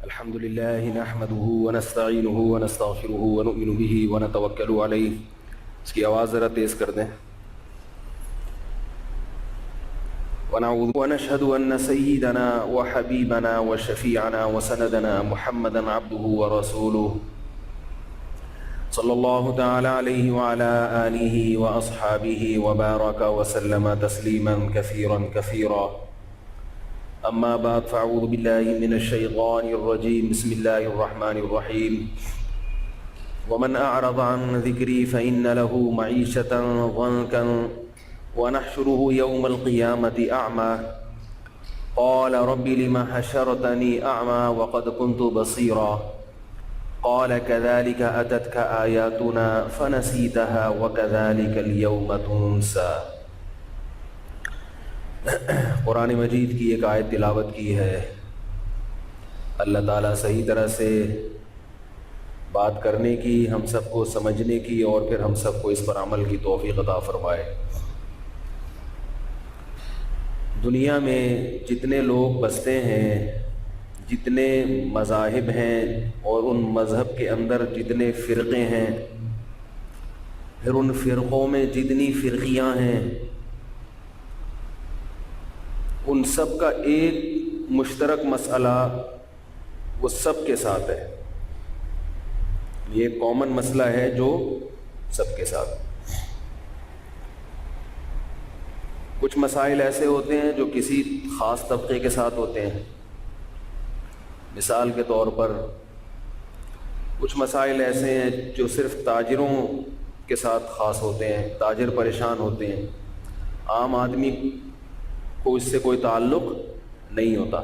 الحمد لله نحمده ونستعينه ونستغفره ونؤمن به ونتوکل علیہ. اس کی آواز ذرا تیز کر دیں. ونشهد أن سيدنا وحبيبنا وشفيعنا وسندنا محمدا عبده ورسوله صلى الله تعالى عليه وعلى آله وأصحابه وبارك وسلم تسليما كثيرا كثيرا. أما بعد فأعوذ بالله من الشيطان الرجيم. بسم الله الرحمن الرحيم. ومن أعرض عن ذكري فإن له معيشة ضنكا ونحشره يوم القيامة أعمى قال رب لم حشرتني أعمى وقد كنت بصيرا قال كذلك أتتك آياتنا فنسيتها وكذلك اليوم تنسى. قرآن مجید کی ایک آیت تلاوت کی ہے. اللہ تعالیٰ صحیح طرح سے بات کرنے کی، ہم سب کو سمجھنے کی اور پھر ہم سب کو اس پر عمل کی توفیق عطا فرمائے. دنیا میں جتنے لوگ بستے ہیں، جتنے مذاہب ہیں اور ان مذہب کے اندر جتنے فرقے ہیں، پھر ان فرقوں میں جتنی فرقیاں ہیں، ان سب کا ایک مشترک مسئلہ وہ سب کے ساتھ ہے. یہ ایک کامن مسئلہ ہے جو سب کے ساتھ. کچھ مسائل ایسے ہوتے ہیں جو کسی خاص طبقے کے ساتھ ہوتے ہیں. مثال کے طور پر کچھ مسائل ایسے ہیں جو صرف تاجروں کے ساتھ خاص ہوتے ہیں. تاجر پریشان ہوتے ہیں، عام آدمی کو اس سے کوئی تعلق نہیں ہوتا.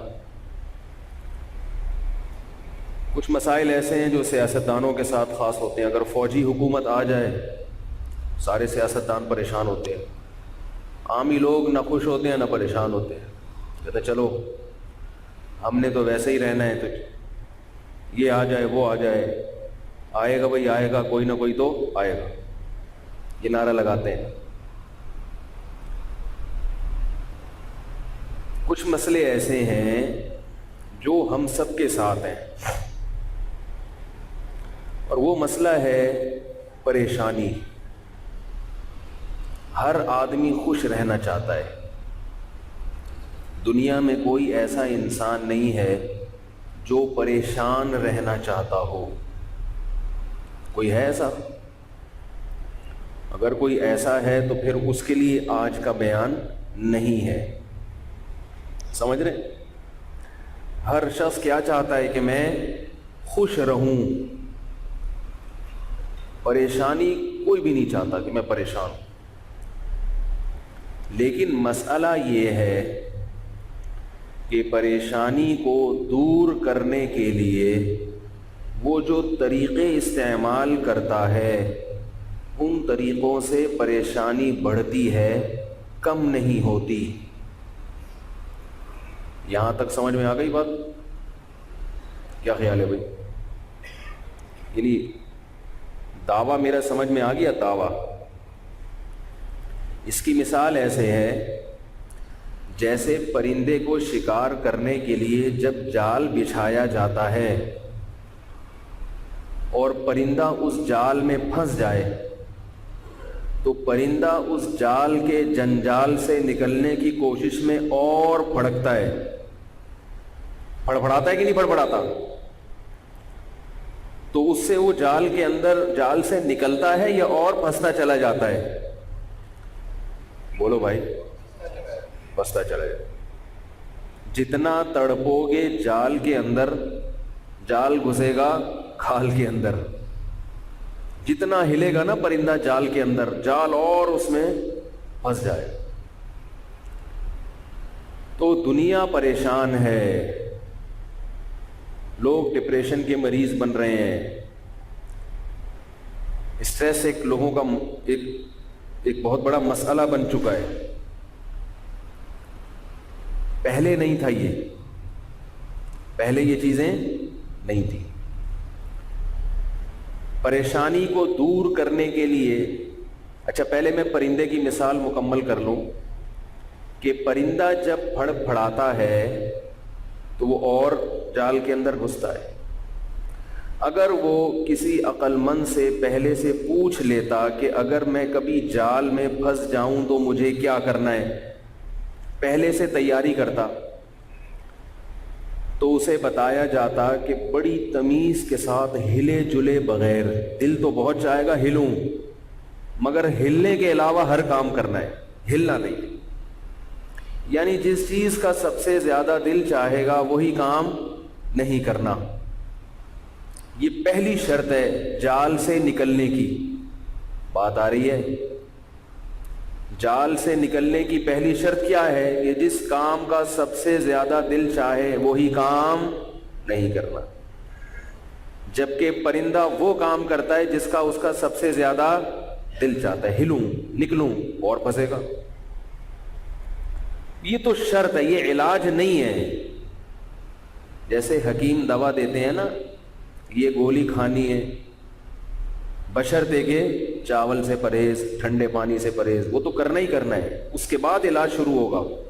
کچھ مسائل ایسے ہیں جو سیاستدانوں کے ساتھ خاص ہوتے ہیں. اگر فوجی حکومت آ جائے سارے سیاستدان پریشان ہوتے ہیں. عامی لوگ نہ خوش ہوتے ہیں نہ پریشان ہوتے ہیں. کہتے ہیں چلو ہم نے تو ویسے ہی رہنا ہے، تو یہ آ جائے وہ آ جائے، آئے گا بھائی آئے گا، کوئی نہ کوئی تو آئے گا، یہ نعرہ لگاتے ہیں. کچھ مسئلے ایسے ہیں جو ہم سب کے ساتھ ہیں، اور وہ مسئلہ ہے پریشانی. ہر آدمی خوش رہنا چاہتا ہے. دنیا میں کوئی ایسا انسان نہیں ہے جو پریشان رہنا چاہتا ہو. کوئی ہے ایسا؟ اگر کوئی ایسا ہے تو پھر اس کے لیے آج کا بیان نہیں ہے. سمجھ رہے؟ ہر شخص کیا چاہتا ہے کہ میں خوش رہوں. پریشانی کوئی بھی نہیں چاہتا کہ میں پریشان ہوں. لیکن مسئلہ یہ ہے کہ پریشانی کو دور کرنے کے لیے وہ جو طریقے استعمال کرتا ہے ان طریقوں سے پریشانی بڑھتی ہے، کم نہیں ہوتی. یہاں تک سمجھ میں آ گئی بات؟ کیا خیال ہے بھائی؟ یعنی دعویٰ میرا سمجھ میں آ گیا؟ دعویٰ اس کی مثال ایسے ہے جیسے پرندے کو شکار کرنے کے لیے جب جال بچھایا جاتا ہے اور پرندہ اس جال میں پھنس جائے تو پرندہ اس جال کے جنجال سے نکلنے کی کوشش میں اور پھڑکتا ہے. پھڑپڑاتا ہے کہ نہیں پھڑپڑاتا؟ تو اس سے وہ جال کے اندر جال سے نکلتا ہے یا اور پھنستا چلا جاتا ہے؟ بولو بھائی. پھنستا چلا جاتا. جتنا تڑپو گے جال کے اندر، جال گھسے گا کھال کے اندر. جتنا ہلے گا نا پرندہ جال کے اندر، جال اور اس میں پھنس جائے. تو دنیا پریشان ہے. لوگ ڈپریشن کے مریض بن رہے ہیں. اسٹریس ایک لوگوں کا ایک بہت بڑا مسئلہ بن چکا ہے. پہلے نہیں تھا یہ، پہلے یہ چیزیں نہیں تھیں. پریشانی کو دور کرنے کے لیے، اچھا پہلے میں پرندے کی مثال مکمل کر لوں کہ پرندہ جب پھڑ پھڑاتا ہے تو وہ اور جال کے اندر گھستا ہے۔ اگر وہ کسی عقل مند سے پہلے سے پوچھ لیتا کہ اگر میں کبھی جال میں پھنس جاؤں تو مجھے کیا کرنا ہے، پہلے سے تیاری کرتا، تو اسے بتایا جاتا کہ بڑی تمیز کے ساتھ ہلے جلے بغیر، دل تو بہت چاہے گا ہلوں، مگر ہلنے کے علاوہ ہر کام کرنا ہے، ہلنا نہیں۔ یعنی جس چیز کا سب سے زیادہ دل چاہے گا وہی کام نہیں کرنا۔ یہ پہلی شرط ہے جال سے نکلنے کی۔ بات آ رہی ہے؟ جال سے نکلنے کی پہلی شرط کیا ہے؟ کہ جس کام کا سب سے زیادہ دل چاہے وہی کام نہیں کرنا، جبکہ پرندہ وہ کام کرتا ہے جس کا اس کا سب سے زیادہ دل چاہتا ہے، ہلوں نکلوں اور پھنسے گا۔ یہ تو شرط ہے، یہ علاج نہیں ہے۔ جیسے حکیم دوا دیتے ہیں نا، یہ گولی کھانی ہے بشرطے کہ چاول سے پرہیز، ٹھنڈے پانی سے پرہیز، وہ تو کرنا ہی کرنا ہے، اس کے بعد علاج شروع ہوگا۔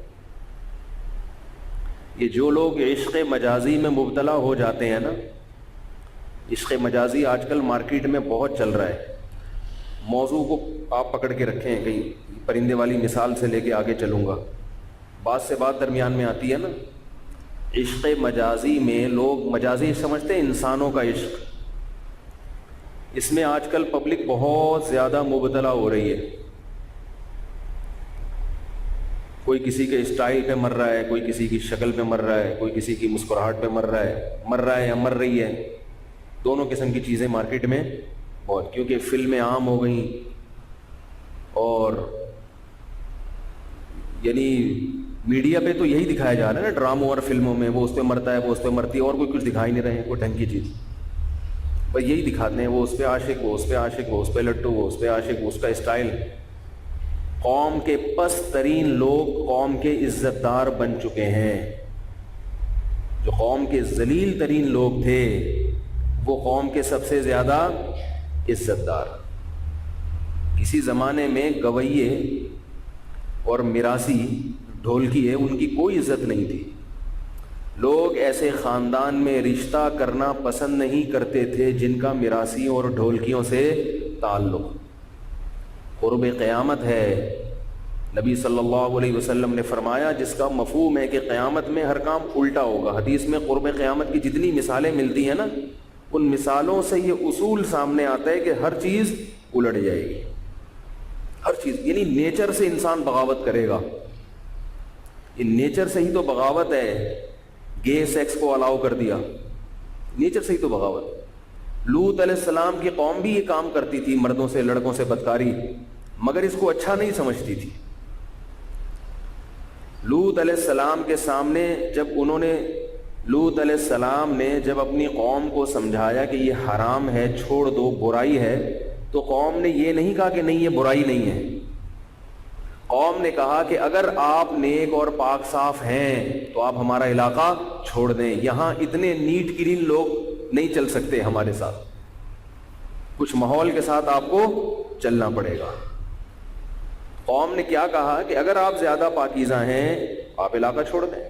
یہ جو لوگ عشق مجازی میں مبتلا ہو جاتے ہیں نا، عشق مجازی آج کل مارکیٹ میں بہت چل رہا ہے، موضوع کو آپ پکڑ کے رکھیں، کہیں پرندے والی مثال سے لے کے آگے چلوں گا، بات سے بات درمیان میں آتی ہے نا۔ عشق مجازی میں لوگ مجازی سمجھتے ہیں انسانوں کا عشق، اس میں آج کل پبلک بہت زیادہ مبتلا ہو رہی ہے۔ کوئی کسی کے اسٹائل پہ مر رہا ہے، کوئی کسی کی شکل پہ مر رہا ہے، کوئی کسی کی مسکراہٹ پہ مر رہا ہے یا مر رہی ہے۔ دونوں قسم کی چیزیں مارکیٹ میں بہت، کیونکہ فلمیں عام ہو گئیں، اور یعنی میڈیا پہ تو یہی دکھایا جا رہا ہے نا، ڈراموں اور فلموں میں، وہ اس پہ مرتا ہے، وہ اس پہ مرتی ہے، اور کوئی کچھ دکھا ہی نہیں رہے ہیں، کوئی ڈھنگ کی چیز، بس یہی دکھاتے ہیں، وہ اس پہ عاشق، وہ اس پہ عاشق، وہ اس پہ لٹو، وہ اس پہ عاشق، وہ اس کا اسٹائل۔ قوم کے پست ترین لوگ قوم کے عزت دار بن چکے ہیں۔ جو قوم کے ذلیل ترین لوگ تھے وہ قوم کے سب سے زیادہ عزت دار۔ کسی زمانے میں گویے اور میراثی ڈھولکی ہے، ان کی کوئی عزت نہیں تھی، لوگ ایسے خاندان میں رشتہ کرنا پسند نہیں کرتے تھے جن کا میراثیوں اور ڈھولکیوں سے تعلق۔ قرب قیامت ہے، نبی صلی اللہ علیہ وسلم نے فرمایا، جس کا مفہوم ہے کہ قیامت میں ہر کام الٹا ہوگا۔ حدیث میں قرب قیامت کی جتنی مثالیں ملتی ہیں نا، ان مثالوں سے یہ اصول سامنے آتا ہے کہ ہر چیز الٹ جائے گی، ہر چیز، یعنی نیچر سے انسان بغاوت کرے گا۔ یہ نیچر سے ہی تو بغاوت ہے، گے سیکس کو الاؤ کر دیا، نیچر سے ہی تو بغاوت۔ لوط علیہ السلام کی قوم بھی یہ کام کرتی تھی، مردوں سے لڑکوں سے بدکاری، مگر اس کو اچھا نہیں سمجھتی تھی۔ لوط علیہ السلام کے سامنے لوط علیہ السلام نے جب اپنی قوم کو سمجھایا کہ یہ حرام ہے، چھوڑ دو، برائی ہے، تو قوم نے یہ نہیں کہا کہ نہیں یہ برائی نہیں ہے، قوم نے کہا کہ اگر آپ نیک اور پاک صاف ہیں تو آپ ہمارا علاقہ چھوڑ دیں، یہاں اتنے نیٹ کلین لوگ نہیں چل سکتے ہمارے ساتھ، کچھ ماحول کے ساتھ آپ کو چلنا پڑے گا۔ قوم نے کیا کہا کہ اگر آپ زیادہ پاکیزہ ہیں آپ علاقہ چھوڑ دیں،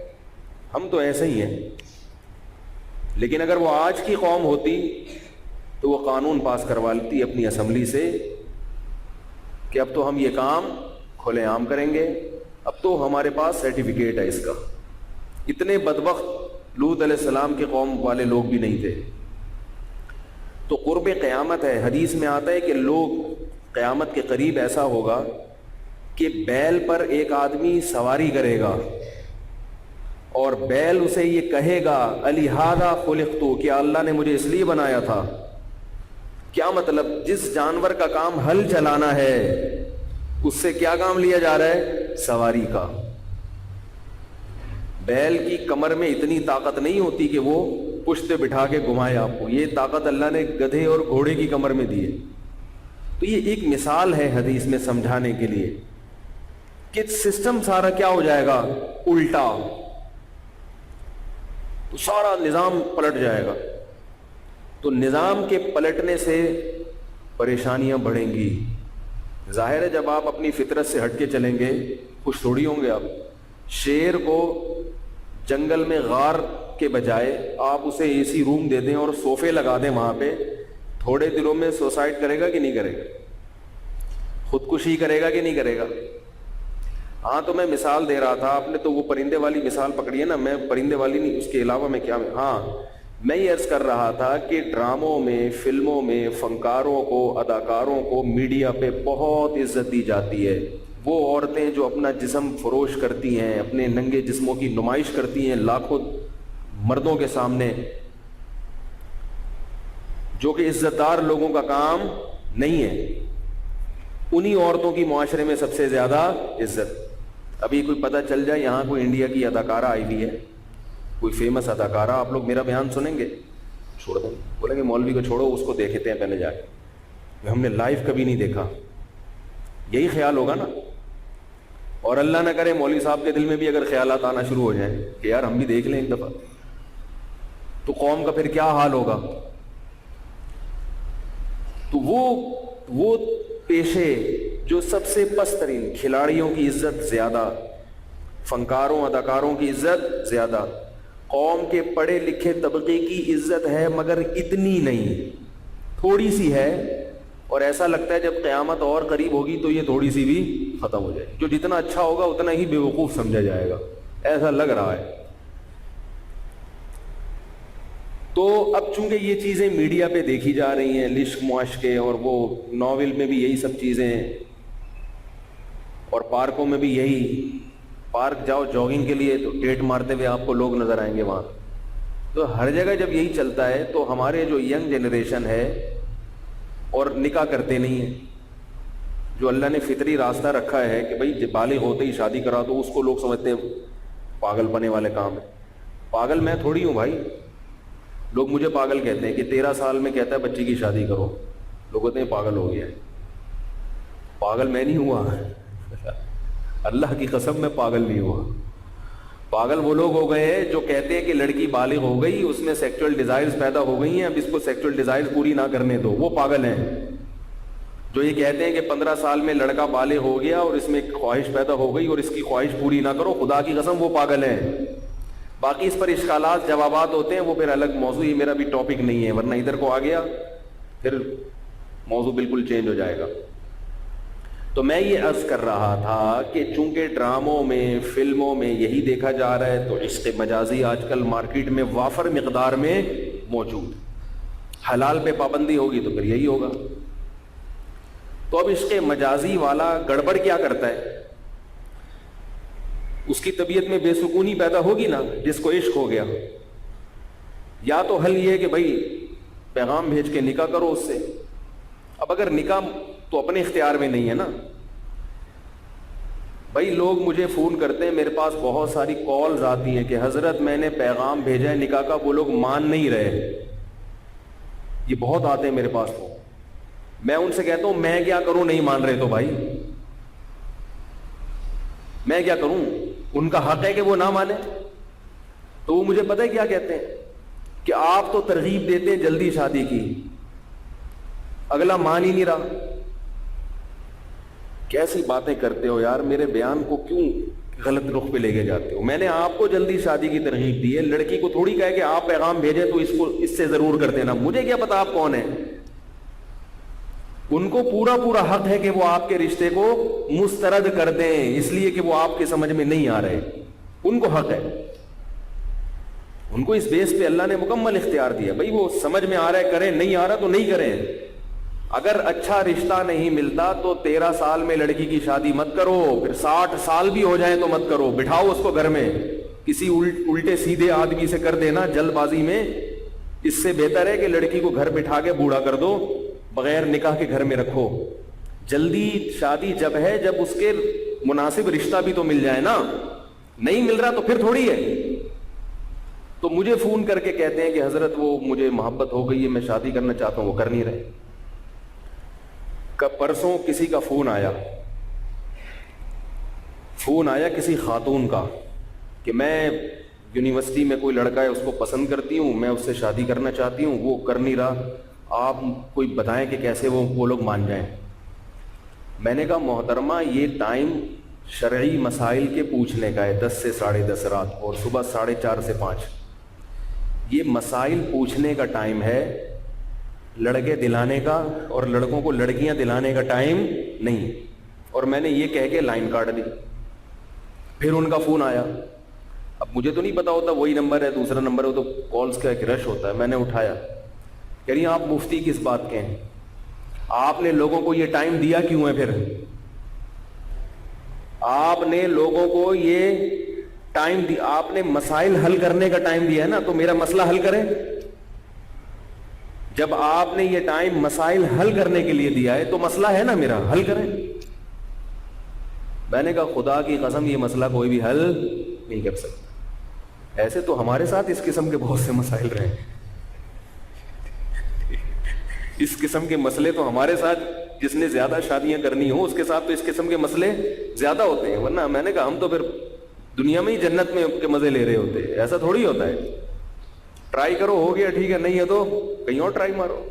ہم تو ایسے ہی ہیں۔ لیکن اگر وہ آج کی قوم ہوتی تو وہ قانون پاس کروا لیتی اپنی اسمبلی سے کہ اب تو ہم یہ کام کھلے عام کریں گے، اب تو ہمارے پاس سرٹیفکیٹ ہے اس کا۔ اتنے بدبخت لوط علیہ السلام کے قوم والے لوگ بھی نہیں تھے۔ تو قرب قیامت ہے، حدیث میں آتا ہے کہ لوگ قیامت کے قریب ایسا ہوگا کہ بیل پر ایک آدمی سواری کرے گا اور بیل اسے یہ کہے گا الہذا خلقت، کیا اللہ نے مجھے اس لیے بنایا تھا۔ کیا مطلب؟ جس جانور کا کام ہل چلانا ہے اس سے کیا کام لیا جا رہا ہے؟ سواری کا۔ بیل کی کمر میں اتنی طاقت نہیں ہوتی کہ وہ پشت پہ بٹھا کے گھمائے آپ کو، یہ طاقت اللہ نے گدھے اور گھوڑے کی کمر میں دی ہے۔ تو یہ ایک مثال ہے حدیث میں سمجھانے کے لیے کہ سسٹم سارا کیا ہو جائے گا؟ الٹا، تو سارا نظام پلٹ جائے گا۔ تو نظام کے پلٹنے سے پریشانیاں بڑھیں گی۔ ظاہر ہے جب آپ اپنی فطرت سے ہٹ کے چلیں گے خوش تھوڑی ہوں گے آپ۔ شیر کو جنگل میں غار کے بجائے آپ اسے اے سی روم دے دیں اور صوفے لگا دیں وہاں پہ، تھوڑے دنوں میں سوسائڈ کرے گا کہ نہیں کرے گا؟ خودکشی کرے گا کہ نہیں کرے گا؟ ہاں تو میں مثال دے رہا تھا، آپ نے تو وہ پرندے والی مثال پکڑی ہے نا، میں پرندے والی نہیں، اس کے علاوہ میں کیا، ہاں میں یہ عرض کر رہا تھا کہ ڈراموں میں، فلموں میں فنکاروں کو، اداکاروں کو میڈیا پہ بہت عزت دی جاتی ہے۔ وہ عورتیں جو اپنا جسم فروش کرتی ہیں، اپنے ننگے جسموں کی نمائش کرتی ہیں لاکھوں مردوں کے سامنے، جو کہ عزت دار لوگوں کا کام نہیں ہے، انہی عورتوں کی معاشرے میں سب سے زیادہ عزت۔ ابھی کوئی پتہ چل جائے یہاں کوئی انڈیا کی اداکارہ آئی ہوئی ہے، کوئی فیمس اداکارہ، آپ لوگ میرا بیان سنیں گے؟ چھوڑ دیں گے، بولیں گے مولوی کو چھوڑو، اس کو دیکھتے ہیں پہلے جا کے، ہم نے لائیو کبھی نہیں دیکھا، یہی خیال ہوگا نا۔ اور اللہ نہ کرے مولوی صاحب کے دل میں بھی اگر خیالات آنا شروع ہو جائیں کہ یار ہم بھی دیکھ لیں ایک دفعہ، تو قوم کا پھر کیا حال ہوگا؟ تو وہ پیشے جو سب سے پست ترین، کھلاڑیوں کی عزت زیادہ، فنکاروں اداکاروں کی عزت زیادہ، قوم کے پڑھے لکھے طبقے کی عزت ہے مگر اتنی نہیں، تھوڑی سی ہے، اور ایسا لگتا ہے جب قیامت اور قریب ہوگی تو یہ تھوڑی سی بھی ختم ہو جائے، جو جتنا اچھا ہوگا اتنا ہی بیوقوف سمجھا جائے گا، ایسا لگ رہا ہے۔ تو اب چونکہ یہ چیزیں میڈیا پہ دیکھی جا رہی ہیں، لشک معاشقے، اور وہ ناول میں بھی یہی سب چیزیں، اور پارکوں میں بھی یہی، پارک جاؤ جاگنگ کے لیے تو ٹیٹ مارتے ہوئے آپ کو لوگ نظر آئیں گے وہاں، تو ہر جگہ جب یہی چلتا ہے تو ہمارے جو ینگ جنریشن ہے اور نکاح کرتے نہیں ہیں، جو اللہ نے فطری راستہ رکھا ہے کہ بھائی بالغ ہوتے ہی شادی کرا دو، اس کو لوگ سمجھتے ہیں پاگل پنے والے کام ہے۔ پاگل میں تھوڑی ہوں بھائی، لوگ مجھے پاگل کہتے ہیں کہ 13 سال میں کہتا ہے بچی کی شادی کرو، لوگ کہتے ہیں پاگل ہو گیا ہے۔ پاگل میں نہیں ہوا، اللہ کی قسم میں پاگل نہیں ہوا۔ پاگل وہ لوگ ہو گئے ہیں جو کہتے ہیں کہ لڑکی بالغ ہو گئی، اس میں سیکچول ڈیزائرز پیدا ہو گئی ہیں، اب اس کو سیکچول ڈیزائرز پوری نہ کرنے دو، وہ پاگل ہیں۔ جو یہ کہتے ہیں کہ 15 سال میں لڑکا بالغ ہو گیا اور اس میں ایک خواہش پیدا ہو گئی اور اس کی خواہش پوری نہ کرو، خدا کی قسم وہ پاگل ہیں۔ باقی اس پر اشکالات جوابات ہوتے ہیں، وہ پھر الگ موضوع، یہ میرا بھی ٹاپک نہیں ہے، ورنہ ادھر کو آ گیا پھر موضوع بالکل چینج ہو جائے گا۔ تو میں یہ عرض کر رہا تھا کہ چونکہ ڈراموں میں، فلموں میں یہی دیکھا جا رہا ہے، تو عشق مجازی آج کل مارکیٹ میں وافر مقدار میں موجود، حلال پہ پابندی ہوگی تو پھر یہی ہوگا۔ تو اب عشق مجازی والا گڑبڑ کیا کرتا ہے؟ اس کی طبیعت میں بے سکونی پیدا ہوگی نا، جس کو عشق ہو گیا۔ یا تو حل یہ ہے کہ بھائی پیغام بھیج کے نکاح کرو اس سے۔ اب اگر نکاح تو اپنے اختیار میں نہیں ہے نا بھائی، لوگ مجھے فون کرتے ہیں، میرے پاس بہت ساری کالز آتی ہیں کہ حضرت میں نے پیغام بھیجا ہے نکاح کا، وہ لوگ مان نہیں رہے، یہ بہت آتے ہیں میرے پاس۔ تو میں ان سے کہتا ہوں میں کیا کروں، نہیں مان رہے تو بھائی میں کیا کروں، ان کا حق ہے کہ وہ نہ مانے۔ تو وہ مجھے پتہ ہے کیا کہتے ہیں کہ آپ تو ترغیب دیتے ہیں جلدی شادی کی، اگلا مان ہی نہیں رہا۔ کیسی باتیں کرتے ہو یار، میرے بیان کو کیوں غلط رخ پہ لے کے جاتے ہو؟ میں نے آپ کو جلدی شادی کی ترغیب دی ہے، لڑکی کو تھوڑی کہا کہ آپ پیغام بھیجیں تو اس سے ضرور کر دینا، مجھے کیا پتا آپ کون ہیں۔ ان کو پورا حق ہے کہ وہ آپ کے رشتے کو مسترد کر دیں، اس لیے کہ وہ آپ کے سمجھ میں نہیں آ رہے، ان کو حق ہے، ان کو اس بیس پہ اللہ نے مکمل اختیار دیا، بھائی وہ سمجھ میں آ رہا ہے کریں، نہیں آ رہا تو نہیں کریں۔ اگر اچھا رشتہ نہیں ملتا تو 13 سال میں لڑکی کی شادی مت کرو، پھر 60 سال بھی ہو جائیں تو مت کرو، بٹھاؤ اس کو گھر میں، کسی الٹے سیدھے آدمی سے کر دینا جلد بازی میں، اس سے بہتر ہے کہ لڑکی کو گھر بٹھا کے بوڑھا کر دو، بغیر نکاح کے گھر میں رکھو۔ جلدی شادی جب ہے جب اس کے مناسب رشتہ بھی تو مل جائے نا، نہیں مل رہا تو پھر تھوڑی ہے۔ تو مجھے فون کر کے کہتے ہیں کہ حضرت وہ مجھے محبت ہو گئی ہے، میں شادی کرنا چاہتا ہوں، وہ کر نہیں رہے۔ پرسوں کسی کا فون آیا کسی خاتون کا کہ میں یونیورسٹی میں کوئی لڑکا ہے اس کو پسند کرتی ہوں، میں اس سے شادی کرنا چاہتی ہوں، وہ کر نہیں رہا، آپ کوئی بتائیں کہ کیسے وہ لوگ مان جائیں۔ میں نے کہا محترمہ یہ ٹائم شرعی مسائل کے پوچھنے کا ہے، 10 سے 10:30 رات کو، اور صبح 4:30 سے 5۔ یہ مسائل پوچھنے کا ٹائم ہے، لڑکے دلانے کا اور لڑکوں کو لڑکیاں دلانے کا ٹائم نہیں۔ اور میں نے یہ کہہ کے لائن کاٹ دی۔ پھر ان کا فون آیا، اب مجھے تو نہیں پتا ہوتا وہی نمبر ہے دوسرا نمبر ہے، تو کالز کا ایک رش ہوتا ہے۔ میں نے اٹھایا، کہہ رہی آپ مفتی کس بات کے ہیں؟ آپ نے لوگوں کو یہ ٹائم دیا کیوں ہے؟ پھر آپ نے لوگوں کو یہ ٹائم دیا، آپ نے مسائل حل کرنے کا ٹائم دیا ہے نا، تو میرا مسئلہ حل کریں۔ جب آپ نے یہ ٹائم مسائل حل کرنے کے لیے دیا ہے تو مسئلہ ہے نا میرا، حل کریں۔ میں نے کہا خدا کی قسم یہ مسئلہ کوئی بھی حل نہیں کر سکتا۔ ایسے تو ہمارے ساتھ اس قسم کے بہت سے مسائل رہے ہیں، اس قسم کے مسئلے تو ہمارے ساتھ، جس نے زیادہ شادیاں کرنی ہوں اس کے ساتھ تو اس قسم کے مسئلے زیادہ ہوتے ہیں، ورنہ میں نے کہا ہم تو پھر دنیا میں ہی جنت میں کے مزے لے رہے ہوتے ہیں۔ ایسا تھوڑی ہوتا ہے، ٹرائی کرو، ہو گیا ٹھیک ہے، نہیں ہے تو کہیں اور ٹرائی مارو،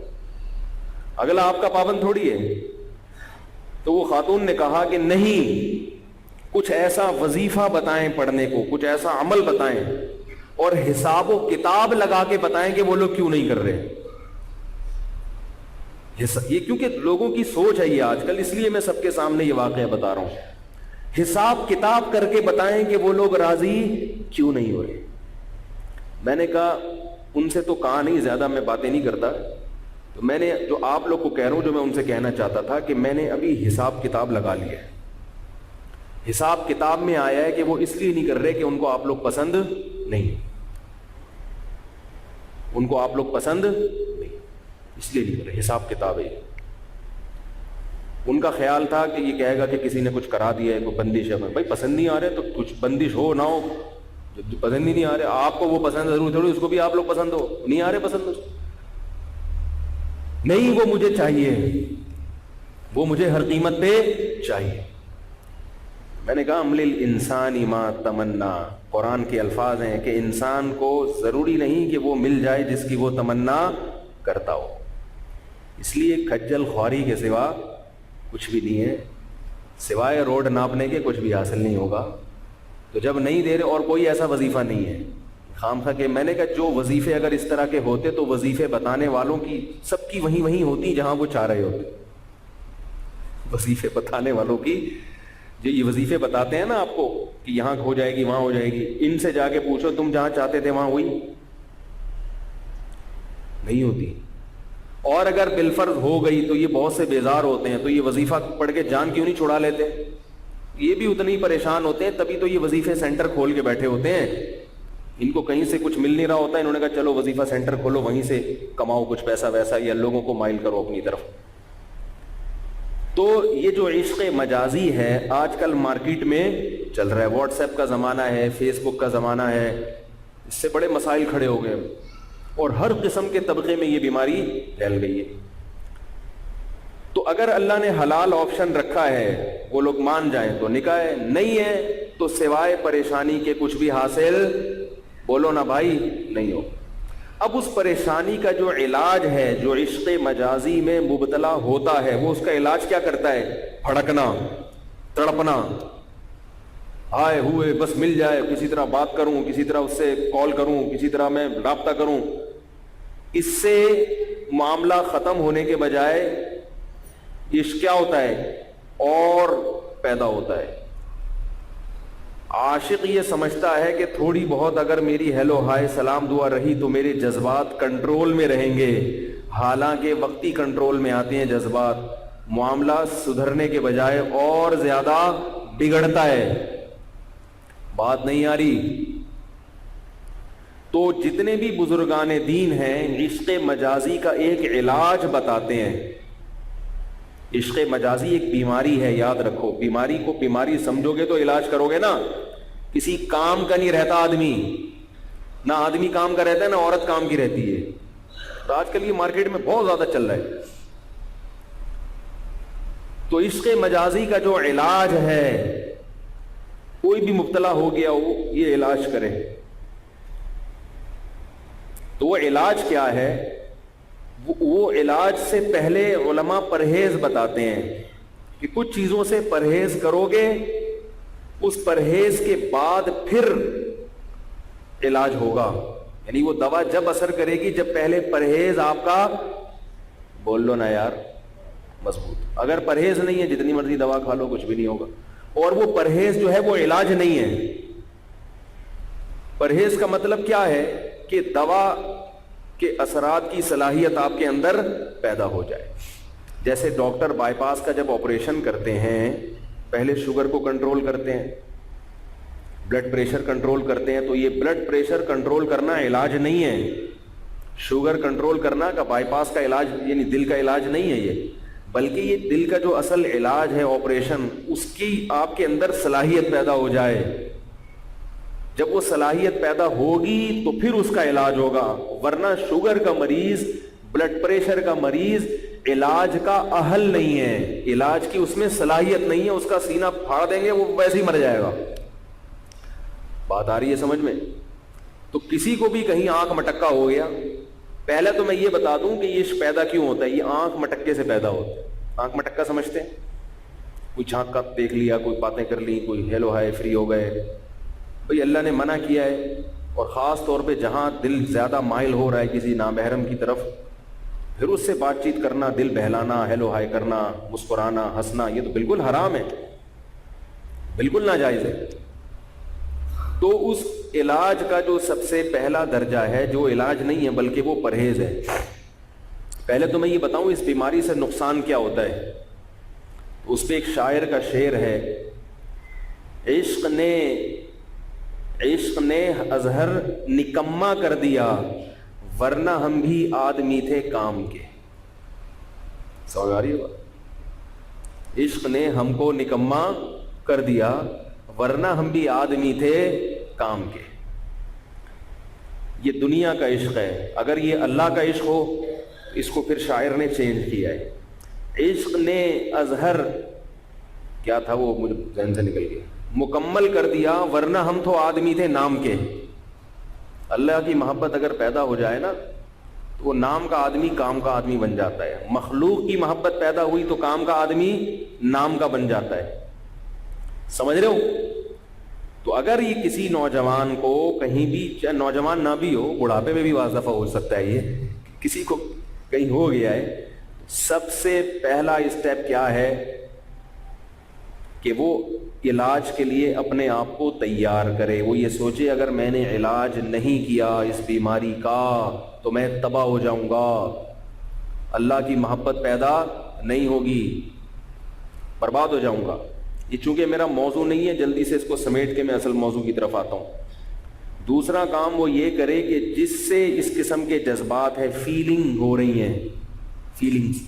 اگلا آپ کا پابند تھوڑی ہے۔ تو وہ خاتون نے کہا کہ نہیں، کچھ ایسا وظیفہ بتائیں پڑھنے کو، کچھ ایسا عمل بتائیں اور حساب و کتاب لگا کے بتائیں کہ وہ لوگ کیوں نہیں کر رہے۔ یہ کیونکہ لوگوں کی سوچ ہے یہ آج کل، اس لیے میں سب کے سامنے یہ واقعہ بتا رہا ہوں۔ حساب کتاب کر کے بتائیں کہ وہ لوگ راضی کیوں نہیں ہو رہے۔ میں نے کہا ان سے تو کہا نہیں، زیادہ میں باتیں نہیں کرتا، تو میں نے جو آپ لوگ کو کہہ رہا ہوں، جو میں ان سے کہنا چاہتا تھا کہ میں نے ابھی حساب کتاب لگا لیا ہے۔ حساب کتاب میں آیا ہے کہ وہ اس لیے نہیں کر رہے کہ ان کو آپ لوگ پسند نہیں، ان کو آپ لوگ پسند نہیں، اس لیے نہیں کر رہے، حساب کتاب ہے۔ ان کا خیال تھا کہ یہ کہے گا کہ کسی نے کچھ کرا دیا ہے، کوئی بندش ہے۔ بھائی پسند نہیں آ رہے تو کچھ بندش ہو نہ ہو، جب پسند ہی نہیں آ رہے، آپ کو وہ پسند ضرور تھوڑی اس کو بھی آپ لوگ پسند ہو، نہیں آ رہے پسند نہیں، وہ مجھے چاہیے، وہ مجھے ہر قیمت پہ چاہیے۔ میں نے کہا عمل الانسان ما تمنا، قرآن کے الفاظ ہیں کہ انسان کو ضروری نہیں کہ وہ مل جائے جس کی وہ تمنا کرتا ہو، اس لیے کھجل خواری کے سوا کچھ بھی نہیں ہے، سوائے روڈ ناپنے کے کچھ بھی حاصل نہیں ہوگا۔ تو جب نہیں دے رہے، اور کوئی ایسا وظیفہ نہیں ہے خام خواہ کہ، میں نے کہا جو وظیفے اگر اس طرح کے ہوتے تو وظیفے بتانے والوں کی سب کی وہیں ہوتی جہاں وہ چاہ رہے ہوتے۔ وظیفے بتانے والوں کی جو یہ وظیفے بتاتے ہیں نا آپ کو کہ یہاں ہو جائے گی وہاں ہو جائے گی، ان سے جا کے پوچھو تم جہاں چاہتے تھے وہاں ہوئی؟ نہیں ہوتی۔ اور اگر بالفرض ہو گئی تو یہ بہت سے بیزار ہوتے ہیں، تو یہ وظیفہ پڑھ کے جان کیوں نہیں چھڑا لیتے؟ یہ بھی اتنے ہی پریشان ہوتے ہیں، تبھی تو یہ وظیفے سینٹر کھول کے بیٹھے ہوتے ہیں۔ ان کو کہیں سے کچھ مل نہیں رہا ہوتا ہے، انہوں نے کہا چلو وظیفہ سینٹر کھولو، وہیں سے کماؤ کچھ پیسہ ویسا، یا لوگوں کو مائل کرو اپنی طرف۔ تو یہ جو عشق مجازی ہے آج کل مارکیٹ میں چل رہا ہے، واٹس ایپ کا زمانہ ہے، فیس بک کا زمانہ ہے، اس سے بڑے مسائل کھڑے ہو گئے، اور ہر قسم کے طبقے میں یہ بیماری پھیل گئی ہے۔ تو اگر اللہ نے حلال آپشن رکھا ہے، وہ لوگ مان جائیں تو نکاح ہے، نہیں ہے تو سوائے پریشانی کے کچھ بھی حاصل بولو نا بھائی نہیں ہو۔ اب اس پریشانی کا جو علاج ہے، جو عشق مجازی میں مبتلا ہوتا ہے، وہ اس کا علاج کیا کرتا ہے؟ پھڑکنا، تڑپنا، آئے ہوئے بس مل جائے، کسی طرح بات کروں، کسی طرح اس سے کال کروں، کسی طرح میں رابطہ کروں۔ اس سے معاملہ ختم ہونے کے بجائے عشق کیا ہوتا ہے؟ اور پیدا ہوتا ہے۔ عاشق یہ سمجھتا ہے کہ تھوڑی بہت اگر میری ہیلو ہائے سلام دعا رہی تو میرے جذبات کنٹرول میں رہیں گے، حالانکہ وقتی کنٹرول میں آتے ہیں جذبات، معاملہ سدھرنے کے بجائے اور زیادہ بگڑتا ہے۔ بات نہیں آ رہی؟ تو جتنے بھی بزرگان دین ہیں عشق مجازی کا ایک علاج بتاتے ہیں۔ عشق مجازی ایک بیماری ہے، یاد رکھو، بیماری کو بیماری سمجھو گے تو علاج کرو گے نا۔ کسی کام کا نہیں رہتا آدمی، نہ آدمی کام کا رہتا ہے نہ عورت کام کی رہتی ہے۔ تو آج کل یہ مارکیٹ میں بہت زیادہ چل رہا ہے۔ تو عشق مجازی کا جو علاج ہے، کوئی بھی مبتلا ہو گیا ہو یہ علاج کرے۔ تو وہ علاج کیا ہے؟ وہ علاج سے پہلے علماء پرہیز بتاتے ہیں کہ کچھ چیزوں سے پرہیز کرو گے، اس پرہیز کے بعد پھر علاج ہوگا۔ یعنی وہ دوا جب اثر کرے گی جب پہلے پرہیز آپ کا، بول لو نا یار، مضبوط. اگر پرہیز نہیں ہے جتنی مرضی دوا کھا لو کچھ بھی نہیں ہوگا. اور وہ پرہیز جو ہے وہ علاج نہیں ہے. پرہیز کا مطلب کیا ہے کہ دوا کے اثرات کی صلاحیت آپ کے اندر پیدا ہو جائے. جیسے ڈاکٹر بائی پاس کا جب آپریشن کرتے ہیں پہلے شوگر کو کنٹرول کرتے ہیں، بلڈ پریشر کنٹرول کرتے ہیں. تو یہ بلڈ پریشر کنٹرول کرنا علاج نہیں ہے، شوگر کنٹرول کرنا کا بائی پاس کا علاج یعنی دل کا علاج نہیں ہے یہ، بلکہ یہ دل کا جو اصل علاج ہے آپریشن، اس کی آپ کے اندر صلاحیت پیدا ہو جائے. جب وہ صلاحیت پیدا ہوگی تو پھر اس کا علاج ہوگا. ورنہ شوگر کا مریض، بلڈ پریشر کا مریض علاج کا اہل نہیں ہے، علاج کی اس میں صلاحیت نہیں ہے. اس کا سینہ پھاڑ دیں گے وہ ویسے ہی مر جائے گا. بات آ رہی ہے سمجھ میں؟ تو کسی کو بھی کہیں آنکھ مٹکا ہو گیا، پہلے تو میں یہ بتا دوں کہ یہ پیدا کیوں ہوتا ہے. یہ آنکھ مٹکے سے پیدا ہوتا ہے. آنکھ مٹکا سمجھتے ہیں؟ کوئی جھانک کا دیکھ لیا، کوئی باتیں کر لی، کوئی ہیلو ہائے فری ہو گئے. بھئی اللہ نے منع کیا ہے. اور خاص طور پہ جہاں دل زیادہ مائل ہو رہا ہے کسی نامحرم کی طرف، پھر اس سے بات چیت کرنا، دل بہلانا، ہیلو ہائے کرنا، مسکرانا، ہنسنا، یہ تو بالکل حرام ہے، بالکل ناجائز ہے. تو اس علاج کا جو سب سے پہلا درجہ ہے، جو علاج نہیں ہے بلکہ وہ پرہیز ہے. پہلے تو میں یہ بتاؤں اس بیماری سے نقصان کیا ہوتا ہے. اس پہ ایک شاعر کا شعر ہے، عشق نے اظہر نکما کر دیا ورنہ ہم بھی آدمی تھے کام کے. سمجھ آ رہی ہے بات؟ عشق نے ہم کو نکما کر دیا ورنہ ہم بھی آدمی تھے کام کے. یہ دنیا کا عشق ہے. اگر یہ اللہ کا عشق ہو، اس کو پھر شاعر نے چینج کیا ہے. عشق نے اظہر کیا تھا وہ مجھے ذہن سے نکل گیا، مکمل کر دیا ورنہ ہم تو آدمی تھے نام کے. اللہ کی محبت اگر پیدا ہو جائے نا تو وہ نام کا آدمی کام کا آدمی بن جاتا ہے. مخلوق کی محبت پیدا ہوئی تو کام کا آدمی نام کا بن جاتا ہے. سمجھ رہے ہو؟ تو اگر یہ کسی نوجوان کو کہیں بھی، چاہے نوجوان نہ بھی ہو، بڑھاپے میں بھی بعض دفعہ ہو سکتا ہے، یہ کسی کو کہیں ہو گیا ہے، سب سے پہلا اسٹیپ کیا ہے کہ وہ علاج کے لیے اپنے آپ کو تیار کرے. وہ یہ سوچے اگر میں نے علاج نہیں کیا اس بیماری کا تو میں تباہ ہو جاؤں گا، اللہ کی محبت پیدا نہیں ہوگی، برباد ہو جاؤں گا. یہ چونکہ میرا موضوع نہیں ہے، جلدی سے اس کو سمیٹ کے میں اصل موضوع کی طرف آتا ہوں. دوسرا کام وہ یہ کرے کہ جس سے اس قسم کے جذبات ہیں، فیلنگ ہو رہی ہیں، فیلنگز،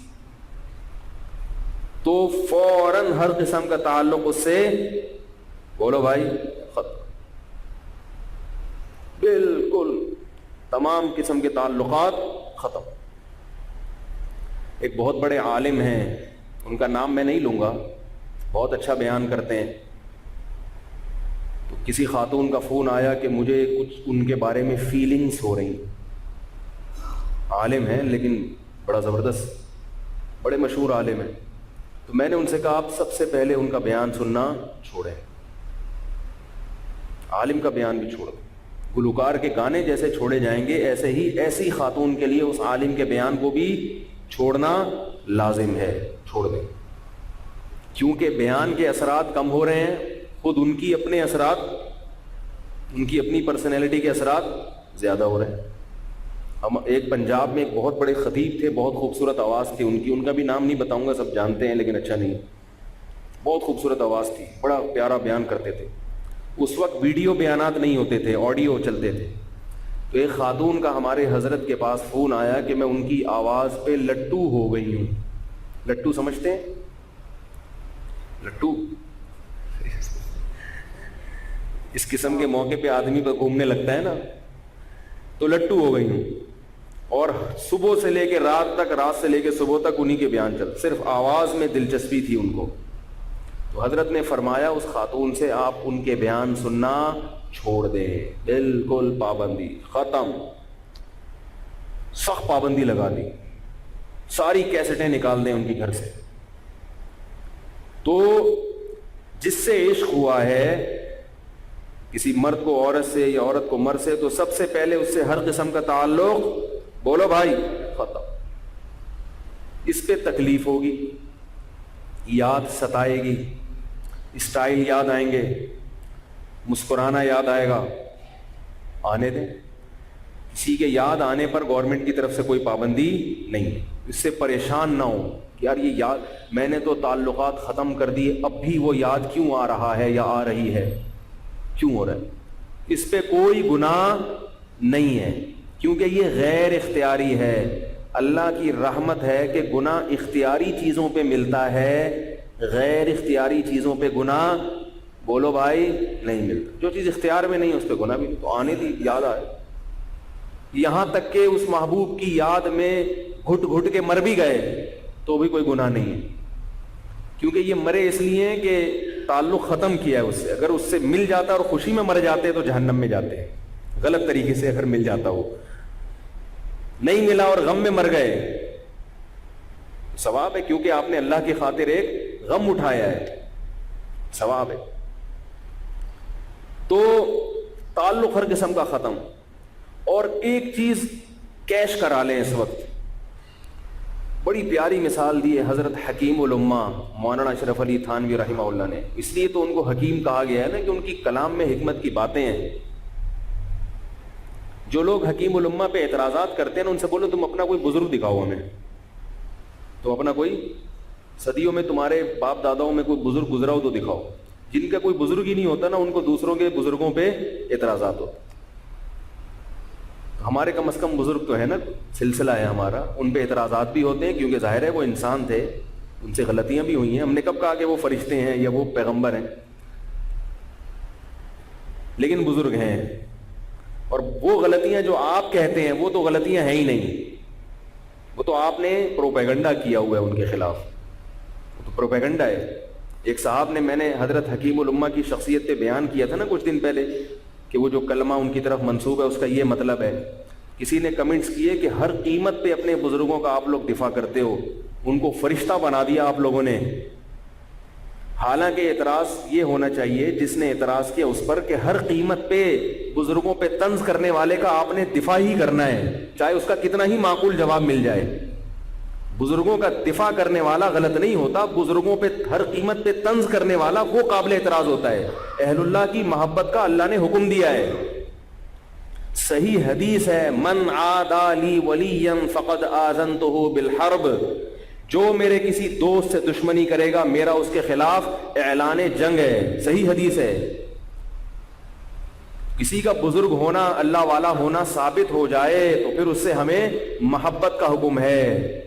تو فوراً ہر قسم کا تعلق اس سے، بولو بھائی، ختم. بالکل تمام قسم کے تعلقات ختم. ایک بہت بڑے عالم ہیں، ان کا نام میں نہیں لوں گا، بہت اچھا بیان کرتے ہیں. تو کسی خاتون کا فون آیا کہ مجھے کچھ ان کے بارے میں فیلنگز ہو رہی. عالم ہیں لیکن بڑا زبردست، بڑے مشہور عالم ہیں. تو میں نے ان سے کہا آپ سب سے پہلے ان کا بیان سننا چھوڑیں، عالم کا بیان بھی چھوڑ دیں. گلوکار کے گانے جیسے چھوڑے جائیں گے، ایسے ہی ایسی خاتون کے لیے اس عالم کے بیان کو بھی چھوڑنا لازم ہے. چھوڑ دیں، کیونکہ بیان کے اثرات کم ہو رہے ہیں، خود ان کی اپنے اثرات، ان کی اپنی پرسنالٹی کے اثرات زیادہ ہو رہے ہیں. ہم ایک پنجاب میں ایک بہت بڑے خطیب تھے، بہت خوبصورت آواز تھی ان کی، ان کا بھی نام نہیں بتاؤں گا، سب جانتے ہیں لیکن اچھا نہیں. بہت خوبصورت آواز تھی، بڑا پیارا بیان کرتے تھے. اس وقت ویڈیو بیانات نہیں ہوتے تھے، آڈیو چلتے تھے. تو ایک خاتون کا ہمارے حضرت کے پاس فون آیا کہ میں ان کی آواز پہ لٹو ہو گئی ہوں. لٹو سمجھتے ہیں؟ لٹو اس قسم کے موقع پہ آدمی پہ گھومنے لگتا ہے نا، تو لٹو ہو گئی ہوں. اور صبح سے لے کے رات تک، رات سے لے کے صبح تک انہی کے بیان چل، صرف آواز میں دلچسپی تھی ان کو. تو حضرت نے فرمایا اس خاتون سے آپ ان کے بیان سننا چھوڑ دیں، بالکل پابندی ختم. سخت پابندی لگا دی، ساری کیسٹیں نکال دیں ان کی گھر سے. تو جس سے عشق ہوا ہے کسی مرد کو عورت سے یا عورت کو مرد سے، تو سب سے پہلے اس سے ہر قسم کا تعلق، بولو بھائی، ختم۔ اس پہ تکلیف ہوگی، یاد ستائے گی، اسٹائل یاد آئیں گے، مسکرانا یاد آئے گا، آنے دیں۔ کسی کے یاد آنے پر گورنمنٹ کی طرف سے کوئی پابندی نہیں، اس سے پریشان نہ ہو کہ یار یہ یاد، میں نے تو تعلقات ختم کر دیے، اب بھی وہ یاد کیوں آ رہا ہے یا آ رہی ہے، کیوں ہو رہا ہے؟ اس پہ کوئی گناہ نہیں ہے، کیونکہ یہ غیر اختیاری ہے۔ اللہ کی رحمت ہے کہ گناہ اختیاری چیزوں پہ ملتا ہے، غیر اختیاری چیزوں پہ گناہ، بولو بھائی، نہیں ملتا۔ جو چیز اختیار میں نہیں ہے اس پہ گناہ بھی نہیں، تو آنے دی، یاد آئے۔ یہاں تک کہ اس محبوب کی یاد میں گھٹ گھٹ کے مر بھی گئے تو بھی کوئی گناہ نہیں ہے، کیونکہ یہ مرے اس لیے کہ تعلق ختم کیا ہے اس سے۔ اگر اس سے مل جاتا اور خوشی میں مر جاتے تو جہنم میں جاتے ہیں، غلط طریقے سے اگر مل جاتا ہو، نہیں ملا اور غم میں مر گئے، ثواب ہے، کیونکہ آپ نے اللہ کی خاطر ایک غم اٹھایا ہے، ثواب ہے۔ تو تعلق ہر قسم کا ختم۔ اور ایک چیز کیش کرا لیں اس وقت، بڑی پیاری مثال دی ہے حضرت حکیم الامہ مولانا اشرف علی تھانوی رحمہ اللہ نے، اس لیے تو ان کو حکیم کہا گیا ہے نا کہ ان کی کلام میں حکمت کی باتیں ہیں۔ جو لوگ حکیم الامہ پہ اعتراضات کرتے ہیں ان سے بولو تم اپنا کوئی بزرگ دکھاؤ ہمیں، تو اپنا کوئی صدیوں میں تمہارے باپ داداؤں میں کوئی بزرگ گزرا ہو تو دکھاؤ۔ جن کا کوئی بزرگ ہی نہیں ہوتا نا، ان کو دوسروں کے بزرگوں پہ اعتراضات ہوتے۔ ہمارے کم از کم بزرگ تو ہے نا، سلسلہ ہے ہمارا، ان پہ اعتراضات بھی ہوتے ہیں، کیونکہ ظاہر ہے وہ انسان تھے، ان سے غلطیاں بھی ہوئی ہیں۔ ہم نے کب کہا کہ وہ فرشتے ہیں یا وہ پیغمبر ہیں؟ لیکن بزرگ ہیں، اور وہ غلطیاں جو آپ کہتے ہیں وہ تو غلطیاں ہیں ہی نہیں، وہ تو آپ نے پروپیگنڈا کیا ہوا ہے ان کے خلاف، وہ تو پروپیگنڈا ہے۔ ایک صاحب نے، میں نے حضرت حکیم الامہ کی شخصیت پہ بیان کیا تھا نا کچھ دن پہلے کہ وہ جو کلمہ ان کی طرف منسوب ہے اس کا یہ مطلب ہے۔ کسی نے کمنٹس کیے کہ ہر قیمت پہ اپنے بزرگوں کا آپ لوگ دفاع کرتے ہو، ان کو فرشتہ بنا دیا آپ لوگوں نے۔ حالانکہ اعتراض یہ ہونا چاہیے، جس نے اعتراض کیا اس پر، کہ ہر قیمت پہ بزرگوں پہ طنز کرنے والے کا آپ نے دفاع ہی کرنا ہے، چاہے اس کا کتنا ہی معقول جواب مل جائے۔ بزرگوں کا دفاع کرنے والا غلط نہیں ہوتا، بزرگوں پہ ہر قیمت پہ طنز کرنے والا وہ قابل اعتراض ہوتا ہے۔ اہل اللہ کی محبت کا اللہ نے حکم دیا ہے، صحیح حدیث ہے، من عادی لی ولیا فقد آذنتہ بالحرب، جو میرے کسی دوست سے دشمنی کرے گا میرا اس کے خلاف اعلان جنگ ہے، صحیح حدیث ہے۔ کسی کا بزرگ ہونا، اللہ والا ہونا ثابت ہو جائے تو پھر اس سے ہمیں محبت کا حکم ہے۔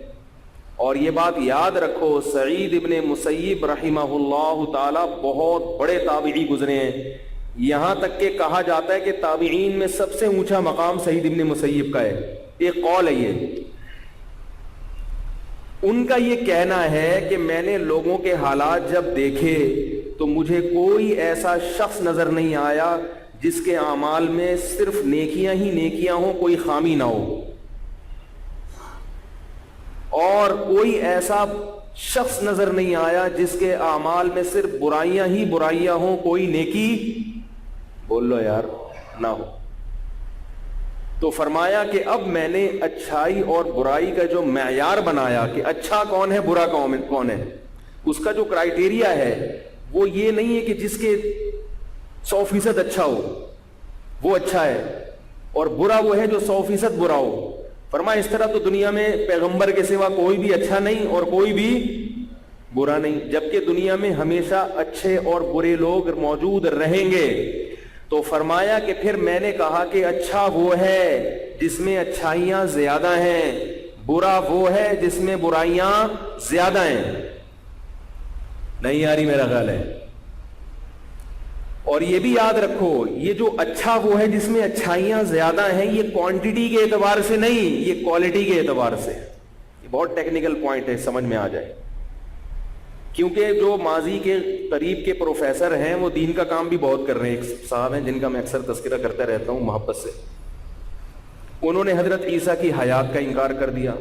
اور یہ بات یاد رکھو، سعید ابن مسیب رحمہ اللہ تعالی بہت بڑے تابعی گزرے ہیں، یہاں تک کہ کہا جاتا ہے کہ تابعین میں سب سے اونچا مقام سعید ابن مسیب کا ہے، ایک قول ہے یہ۔ ان کا یہ کہنا ہے کہ میں نے لوگوں کے حالات جب دیکھے تو مجھے کوئی ایسا شخص نظر نہیں آیا جس کے اعمال میں صرف نیکیاں ہی نیکیاں ہوں، کوئی خامی نہ ہو، اور کوئی ایسا شخص نظر نہیں آیا جس کے اعمال میں صرف برائیاں ہی برائیاں ہوں، کوئی نیکی، بول لو یار، نہ ہو۔ تو فرمایا کہ اب میں نے اچھائی اور برائی کا جو معیار بنایا کہ اچھا کون ہے برا کون ہے، اس کا جو کرائیٹیریا ہے وہ یہ نہیں ہے کہ جس کے 100% اچھا ہو وہ اچھا ہے، اور برا وہ ہے جو 100% برا ہو۔ فرمایا اس طرح تو دنیا میں پیغمبر کے سوا کوئی بھی اچھا نہیں اور کوئی بھی برا نہیں، جبکہ دنیا میں ہمیشہ اچھے اور برے لوگ موجود رہیں گے۔ تو فرمایا کہ پھر میں نے کہا کہ اچھا وہ ہے جس میں اچھائیاں زیادہ ہیں، برا وہ ہے جس میں برائیاں زیادہ ہیں۔ نہیں آ رہی میرا خیال ہے۔ اور یہ بھی یاد رکھو، یہ جو اچھا وہ ہے جس میں اچھائیاں زیادہ ہیں، یہ کوانٹٹی کے اعتبار سے نہیں، یہ کوالٹی کے اعتبار سے۔ یہ بہت ٹیکنیکل پوائنٹ ہے، سمجھ میں آ جائے، کیونکہ جو ماضی کے قریب کے پروفیسر ہیں وہ دین کا کام بھی بہت کر رہے ہیں۔ ایک صاحب ہیں جن کا میں اکثر تذکرہ کرتا رہتا ہوں محبت سے، انہوں نے حضرت عیسیٰ کی حیات کا انکار کر دیا،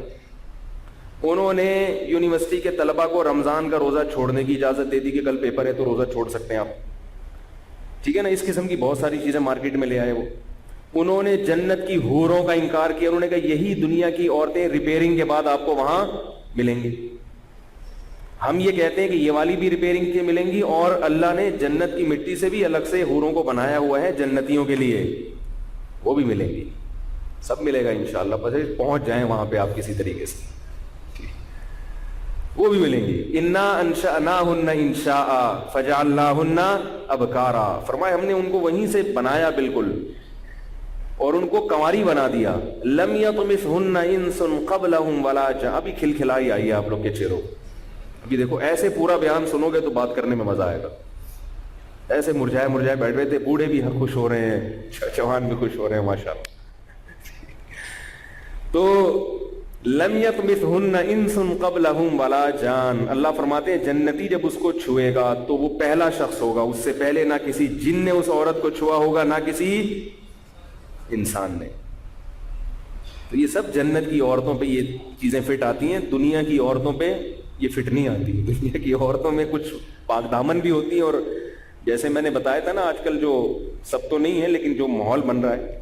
انہوں نے یونیورسٹی کے طلبہ کو رمضان کا روزہ چھوڑنے کی اجازت دے دی کہ کل پیپر ہے تو روزہ چھوڑ سکتے ہیں آپ، ٹھیک ہے نا, اس قسم کی بہت ساری چیزیں مارکیٹ میں لے آئے وہ. انہوں نے جنت کی حوروں کا انکار کیا, انہوں نے کہا یہی دنیا کی عورتیں ریپیئرنگ کے بعد آپ کو وہاں ملیں گی. ہم یہ کہتے ہیں کہ یہ والی بھی ریپیئرنگ کے ملیں گی, اور اللہ نے جنت کی مٹی سے بھی الگ سے حوروں کو بنایا ہوا ہے جنتیوں کے لیے, وہ بھی ملیں گی. سب ملے گا انشاءاللہ, بس پہنچ جائیں وہاں پہ آپ کسی طریقے سے, وہ بھی ملیں گی. انا انشأناہن انشاء فجعلناہن ابکارا, فرمایا ہم نے ان کو وہیں سے بنایا بالکل, اور ان کو کنواری بنا دیا. لم یطمثہن انس قبلہم ولا جان, ابھی کھلکھلائی آئی ہے آپ لوگ کے چہروں. ابھی دیکھو ایسے پورا بیان سنو گے تو بات کرنے میں مزہ آئے گا. ایسے مرجھائے مرجھائے بیٹھ رہے تھے, بوڑھے بھی خوش ہو رہے ہیں, جوان بھی خوش ہو رہے ہیں ماشاءاللہ. تو لم یطمثہن انس قبلہم ولا جان, اللہ فرماتے ہیں جنتی جب اس کو چھوئے گا تو وہ پہلا شخص ہوگا, اس سے پہلے نہ کسی جن نے اس عورت کو چھوا ہوگا نہ کسی انسان نے. تو یہ سب جنت کی عورتوں پہ یہ چیزیں فٹ آتی ہیں, دنیا کی عورتوں پہ یہ فٹ نہیں آتی. دنیا کی عورتوں میں کچھ پاک دامن بھی ہوتی ہیں, اور جیسے میں نے بتایا تھا نا, آج کل جو سب تو نہیں ہے لیکن جو ماحول بن رہا ہے,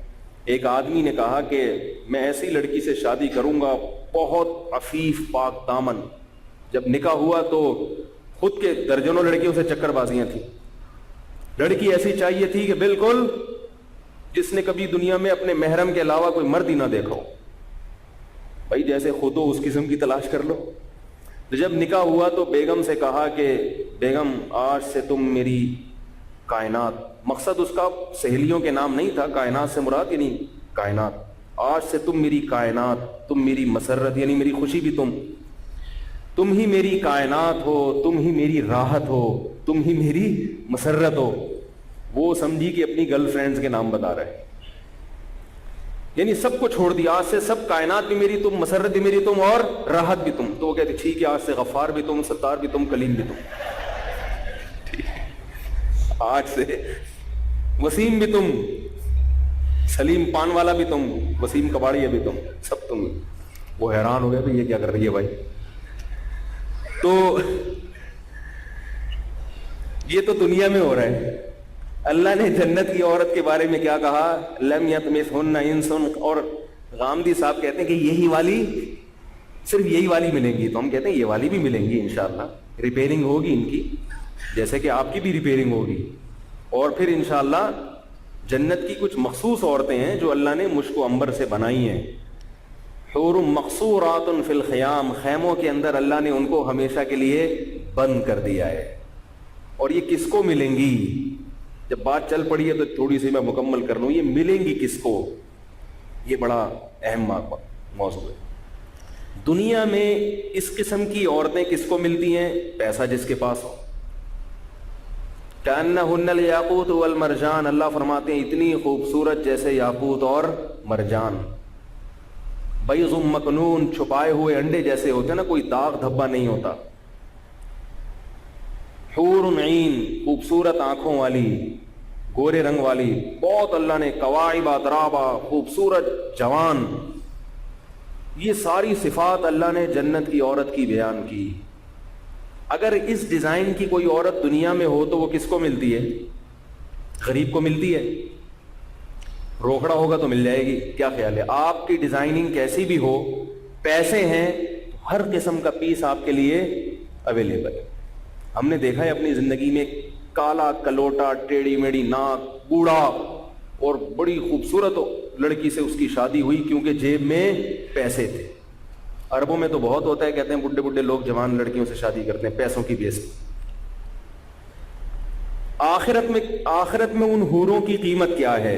ایک آدمی نے کہا کہ میں ایسی لڑکی سے شادی کروں گا بہت عفیف پاک دامن. جب نکاح ہوا تو خود کے درجنوں لڑکیوں سے چکر بازیاں تھیں. لڑکی ایسی چاہیے تھی کہ بالکل جس نے کبھی دنیا میں اپنے محرم کے علاوہ کوئی مرد ہی نہ دیکھا ہو. بھائی جیسے خود ہو اس قسم کی تلاش کر لو. تو جب نکاح ہوا تو بیگم سے کہا کہ بیگم آج سے تم میری کائنات, مقصد اس کا سہیلیوں کے نام نہیں تھا, کائنات سے مراد یعنی کائنات, آج سے تم میری کائنات, تم میری مسرت یعنی میری خوشی بھی تم ہی میری کائنات ہو, تم ہی میری راحت ہو, تم ہی میری مسرت ہو. وہ سمجھی کہ اپنی گرل فرینڈز کے نام بتا رہے, یعنی سب کو چھوڑ دیا, آج سے سب کائنات بھی میری تم, مسرت بھی میری تم, اور راحت بھی تم. تو وہ کہتی ٹھیک ہے, آج سے غفار بھی تم, ستار بھی تم, کلیم بھی تم, آج سے وسیم بھی تم, سلیم پان والا بھی تم, وسیم کباڑیا بھی تم, سب تم. وہ حیران ہو گیا کہ یہ کیا کر رہی ہے بھائی. تو یہ تو دنیا میں ہو رہا ہے. اللہ نے جنت کی عورت کے بارے میں کیا کہا, لم یطمثہن انس, اور غامدی صاحب کہتے ہیں کہ یہی والی, صرف یہی والی ملیں گی. تو ہم کہتے ہیں یہ والی بھی ملیں گی انشاءاللہ, ریپیئرنگ ہوگی ان کی جیسے کہ آپ کی بھی ریپیئرنگ ہوگی. اور پھر انشاءاللہ جنت کی کچھ مخصوص عورتیں ہیں جو اللہ نے مشک و عنبر سے بنائی ہیں. حور مقصورات فی الخیام, خیموں کے اندر اللہ نے ان کو ہمیشہ کے لیے بند کر دیا ہے. اور یہ کس کو ملیں گی, جب بات چل پڑی ہے تو تھوڑی سی میں مکمل کر لوں, یہ ملیں گی کس کو, یہ بڑا اہم موضوع ہے. دنیا میں اس قسم کی عورتیں کس کو ملتی ہیں, پیسہ جس کے پاس ہو. کأنہن الیاقوت والمرجان, اللہ فرماتے ہیں اتنی خوبصورت جیسے یاقوت اور مرجان. بیض مکنون, چھپائے ہوئے انڈے جیسے ہوتے ہیں نا, کوئی داغ دھبا نہیں ہوتا. حور عین, خوبصورت آنکھوں والی, گورے رنگ والی, بہت اللہ نے کواعب اترابا, خوبصورت جوان. یہ ساری صفات اللہ نے جنت کی عورت کی بیان کی. اگر اس ڈیزائن کی کوئی عورت دنیا میں ہو تو وہ کس کو ملتی ہے, غریب کو ملتی ہے. روکڑا ہوگا تو مل جائے گی, کیا خیال ہے. آپ کی ڈیزائننگ کیسی بھی ہو, پیسے ہیں تو ہر قسم کا پیس آپ کے لیے اویلیبل ہے. ہم نے دیکھا ہے اپنی زندگی میں, کالا کلوٹا, ٹیڑھی میڑھی ناک, بوڑھا اور بڑی خوبصورت لڑکی سے اس کی شادی ہوئی کیونکہ جیب میں پیسے تھے. عربوں میں تو بہت ہوتا ہے, کہتے ہیں بڈھے بڈھے لوگ جوان لڑکیوں سے شادی کرتے ہیں پیسوں کی بیس. آخرت میں ان حوروں کی قیمت کیا ہے,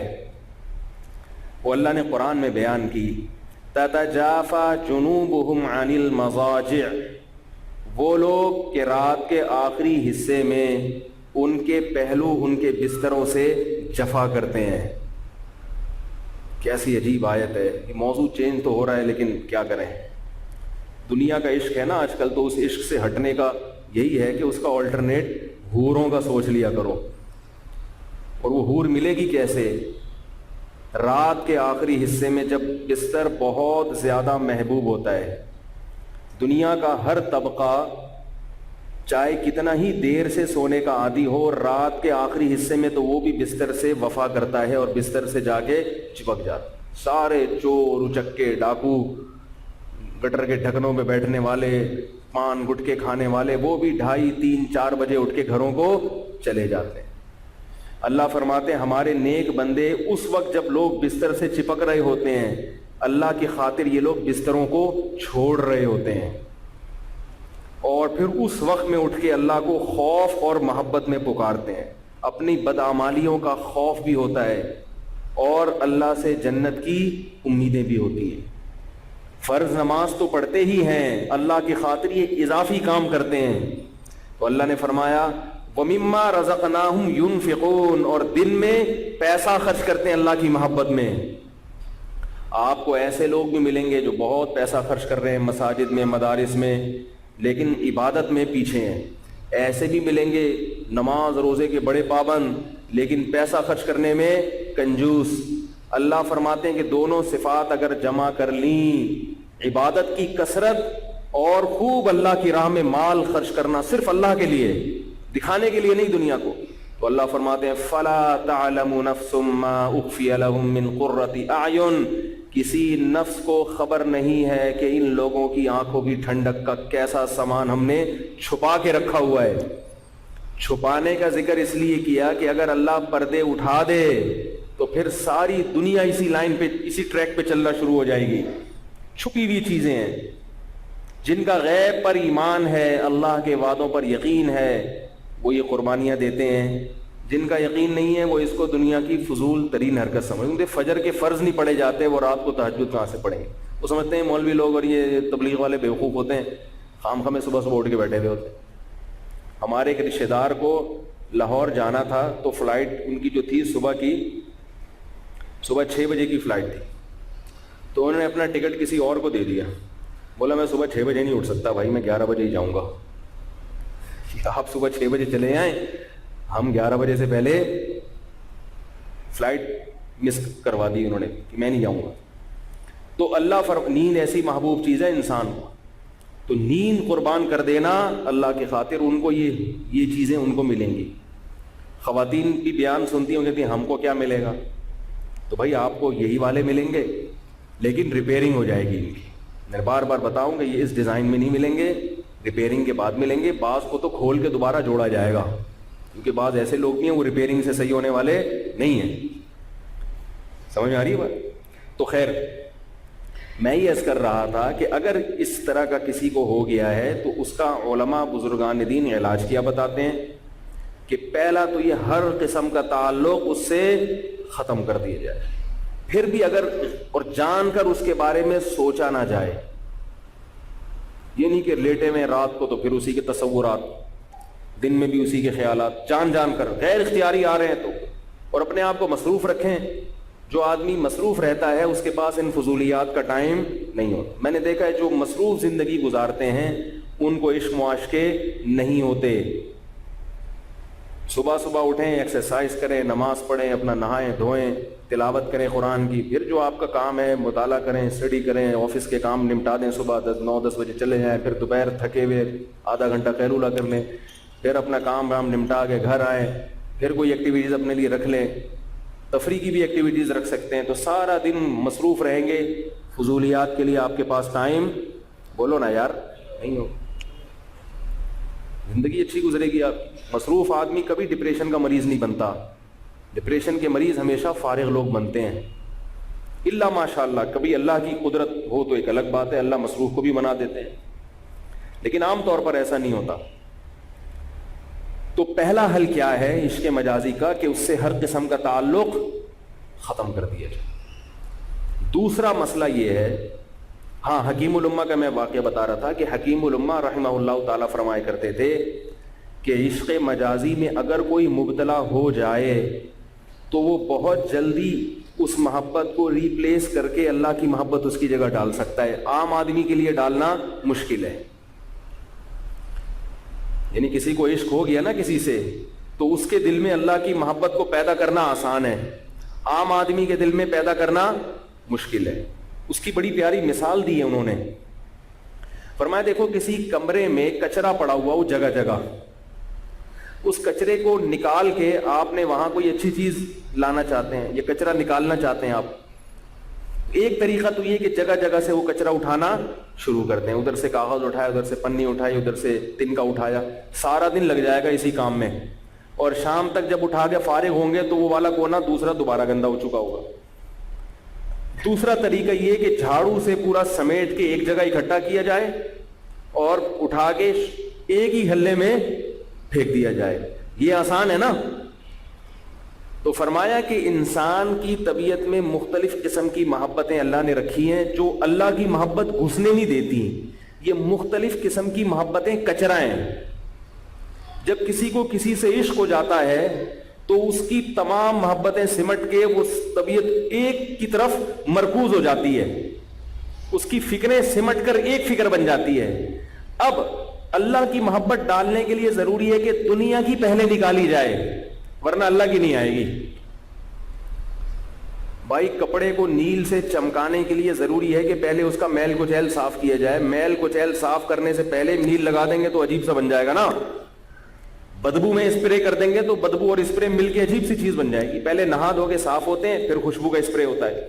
وہ اللہ نے قرآن میں بیان کی. تتجافا جنوبہم عن المضاجع, وہ لوگ کہ رات کے آخری حصے میں ان کے پہلو ان کے بستروں سے جفا کرتے ہیں. کیسی عجیب آیت ہے. یہ موضوع چینج تو ہو رہا ہے لیکن کیا کریں, دنیا کا عشق ہے نا آج کل, تو اس عشق سے ہٹنے کا یہی ہے کہ اس کا آلٹرنیٹ حوروں کا سوچ لیا کرو. اور وہ حور ملے گی کیسے, رات کے آخری حصے میں جب بستر بہت زیادہ محبوب ہوتا ہے. دنیا کا ہر طبقہ چاہے کتنا ہی دیر سے سونے کا عادی ہو، رات کے آخری حصے میں تو وہ بھی بستر سے وفا کرتا ہے اور بستر سے جا کے چپک جاتا ہے۔ سارے چور، اچکے، ڈاکو، گٹر کے ڈھکنوں پہ بیٹھنے والے، پان گٹکے کھانے والے، وہ بھی 2:30 3 4 بجے اٹھ کے گھروں کو چلے جاتے ہیں۔ اللہ فرماتے ہیں ہمارے نیک بندے اس وقت جب لوگ بستر سے چپک رہے ہوتے ہیں، اللہ کی خاطر یہ لوگ بستروں کو چھوڑ رہے ہوتے ہیں، اور پھر اس وقت میں اٹھ کے اللہ کو خوف اور محبت میں پکارتے ہیں۔ اپنی بدعمالیوں کا خوف بھی ہوتا ہے اور اللہ سے جنت کی امیدیں بھی ہوتی ہیں۔ فرض نماز تو پڑھتے ہی ہیں، اللہ کی خاطر یہ اضافی کام کرتے ہیں، تو اللہ نے فرمایا وَمِمَّا رَزَقْنَاهُمْ يُنْفِقُونَ، اور دن میں پیسہ خرچ کرتے ہیں اللہ کی محبت میں۔ آپ کو ایسے لوگ بھی ملیں گے جو بہت پیسہ خرچ کر رہے ہیں مساجد میں، مدارس میں، لیکن عبادت میں پیچھے ہیں۔ ایسے بھی ملیں گے نماز روزے کے بڑے پابند، لیکن پیسہ خرچ کرنے میں کنجوس۔ اللہ فرماتے ہیں کہ دونوں صفات اگر جمع کر لیں، عبادت کی کثرت اور خوب اللہ کی راہ میں مال خرچ کرنا، صرف اللہ کے لیے، دکھانے کے لیے نہیں دنیا کو، تو اللہ فرماتے ہیں فَلَا تَعْلَمُ نَفْسٌ مَّا أُخْفِيَ لَهُم مِّن قُرَّةِ أَعْيُنٍ، کسی نفس کو خبر نہیں ہے کہ ان لوگوں کی آنکھوں کی ٹھنڈک کا کیسا سامان ہم نے چھپا کے رکھا ہوا ہے۔ چھپانے کا ذکر اس لیے کیا کہ اگر اللہ پردے اٹھا دے تو پھر ساری دنیا اسی لائن پہ، اسی ٹریک پہ چلنا شروع ہو جائے گی۔ چھپی ہوئی چیزیں ہیں، جن کا غیب پر ایمان ہے، اللہ کے وعدوں پر یقین ہے، وہ یہ قربانیاں دیتے ہیں۔ جن کا یقین نہیں ہے وہ اس کو دنیا کی فضول ترین حرکت سمجھتے ہیں۔ فجر کے فرض نہیں پڑھے جاتے، وہ رات کو تہجد کہاں سے پڑھیں گے؟ وہ سمجھتے ہیں مولوی لوگ اور یہ تبلیغ والے بیوقوف ہوتے ہیں، خام خامے صبح صبح اٹھ کے بیٹھے ہوئے ہوتے ہیں۔ ہمارے ایک رشتہ دار کو لاہور جانا تھا، تو فلائٹ ان کی جو تھی صبح 6 بجے کی فلائٹ تھی، تو انہوں نے اپنا ٹکٹ کسی اور کو دے دیا۔ بولا میں صبح 6 بجے نہیں اٹھ سکتا بھائی، میں 11 بجے ہی جاؤں گا۔ آپ صبح 6 بجے چلے آئیں، ہم 11 بجے سے پہلے فلائٹ مس کروا دی انہوں نے کہ میں نہیں جاؤں گا۔ تو اللہ نیند ایسی محبوب چیز ہے انسان کو، تو نیند قربان کر دینا اللہ کی خاطر، ان کو یہ چیزیں ان کو ملیں گی۔ خواتین بھی بیان سنتی ہیں، کہتی ہیں ہم کو کیا ملے گا؟ تو بھائی آپ کو یہی والے ملیں گے، لیکن ریپیئرنگ ہو جائے گی ان کی۔ میں بار بار بتاؤں گا یہ اس ڈیزائن میں نہیں ملیں گے، ریپیئرنگ کے بعد ملیں گے۔ بعض کو تو کھول کے دوبارہ جوڑا جائے گا، کیونکہ بعض ایسے لوگ بھی ہیں وہ ریپیئرنگ سے صحیح ہونے والے نہیں ہیں۔ سمجھ آ رہی ہے بات؟ تو خیر، میں یہ عرض کر رہا تھا کہ اگر اس طرح کا کسی کو ہو گیا ہے تو اس کا علماء بزرگان دین علاج کیا بتاتے ہیں کہ پہلا تو یہ ہر قسم کا تعلق اس سے ختم کر دیا جائے، پھر بھی اگر اور جان کر اس کے بارے میں سوچا نہ جائے۔ یہ نہیں کہ لیٹے میں رات کو تو پھر اسی کے تصورات، دن میں بھی اسی کے خیالات، جان کر غیر اختیاری آ رہے ہیں تو، اور اپنے آپ کو مصروف رکھیں۔ جو آدمی مصروف رہتا ہے اس کے پاس ان فضولیات کا ٹائم نہیں ہوتا۔ میں نے دیکھا ہے جو مصروف زندگی گزارتے ہیں ان کو عشق معاشقے نہیں ہوتے۔ صبح صبح اٹھیں، ایکسرسائز کریں، نماز پڑھیں، اپنا نہائیں دھوئیں، تلاوت کریں قرآن کی، پھر جو آپ کا کام ہے مطالعہ کریں، اسٹڈی کریں، آفس کے کام نمٹا دیں، صبح 9-10 بجے چلے جائیں، پھر دوپہر تھکے ہوئے آدھا گھنٹہ قیلولہ کر لیں، پھر اپنا کام نمٹا کے گھر آئیں، پھر کوئی ایکٹیویٹیز اپنے لیے رکھ لیں، تفریح کی بھی ایکٹیویٹیز رکھ سکتے ہیں۔ تو سارا دن مصروف رہیں گے، فضولیات کے لیے آپ کے پاس ٹائم، بولو نا یار، نہیں ہو، زندگی اچھی گزرے گی آپ کی۔ مصروف آدمی کبھی ڈپریشن کا مریض نہیں بنتا، ڈپریشن کے مریض ہمیشہ فارغ لوگ بنتے ہیں، الا ماشاء اللہ کبھی اللہ کی قدرت ہو تو ایک الگ بات ہے، اللہ مصروف کو بھی بنا دیتے ہیں، لیکن عام طور پر ایسا نہیں ہوتا۔ تو پہلا حل کیا ہے عشق مجازی کا کہ اس سے ہر قسم کا تعلق ختم کر دیا جائے۔ دوسرا مسئلہ یہ ہے، ہاں حکیم الامہ کا میں واقعہ بتا رہا تھا کہ حکیم الامہ رحمہ اللہ تعالیٰ فرمایا کرتے تھے کہ عشق مجازی میں اگر کوئی مبتلا ہو جائے تو وہ بہت جلدی اس محبت کو ریپلیس کر کے اللہ کی محبت اس کی جگہ ڈال سکتا ہے۔ عام آدمی کے لیے ڈالنا مشکل ہے، یعنی کسی کو عشق ہو گیا نا کسی سے تو اس کے دل میں اللہ کی محبت کو پیدا کرنا آسان ہے، عام آدمی کے دل میں پیدا کرنا مشکل ہے۔ اس کی بڑی پیاری مثال دی ہے انہوں نے، فرمایا دیکھو کسی کمرے میں کچرا پڑا ہوا ہو جگہ جگہ، اس کچرے کو نکال کے آپ نے وہاں کوئی اچھی چیز لانا چاہتے ہیں، یہ کچرا نکالنا چاہتے ہیں آپ، ایک طریقہ تو یہ کہ جگہ جگہ سے وہ کچرا اٹھانا شروع کرتے ہیں، ادھر سے کاغذ اٹھایا، ادھر سے پنی اٹھائی، ادھر سے تنکا اٹھایا، سارا دن لگ جائے گا اسی کام میں، اور شام تک جب اٹھا کے فارغ ہوں گے تو وہ والا کونا دوسرا دوبارہ گندا ہو چکا ہوگا۔ دوسرا طریقہ یہ کہ جھاڑو سے پورا سمیٹ کے ایک جگہ اکٹھا کیا جائے اور اٹھا کے ایک ہی ہلے میں پھینک دیا جائے، یہ آسان ہے نا؟ تو فرمایا کہ انسان کی طبیعت میں مختلف قسم کی محبتیں اللہ نے رکھی ہیں جو اللہ کی محبت گھسنے نہیں دیتی، یہ مختلف قسم کی محبتیں کچرا ہیں۔ جب کسی کو کسی سے عشق ہو جاتا ہے تو اس کی تمام محبتیں سمٹ کے وہ طبیعت ایک کی طرف مرکوز ہو جاتی ہے، اس کی فکریں سمٹ کر ایک فکر بن جاتی ہے۔ اب اللہ کی محبت ڈالنے کے لیے ضروری ہے کہ دنیا کی پہلے نکالی جائے، ورنہ اللہ کی نہیں آئے گی۔ بھائی کپڑے کو نیل سے چمکانے کے لیے ضروری ہے کہ پہلے اس کا میل کچیل صاف کیا جائے، میل کچیل صاف کرنے سے پہلے نیل لگا دیں گے تو عجیب سا بن جائے گا نا، بدبو میں اسپرے کر دیں گے تو بدبو اور اسپرے مل کے عجیب سی چیز بن جائے گی، پہلے نہا دھو کے صاف ہوتے ہیں پھر خوشبو کا اسپرے ہوتا ہے۔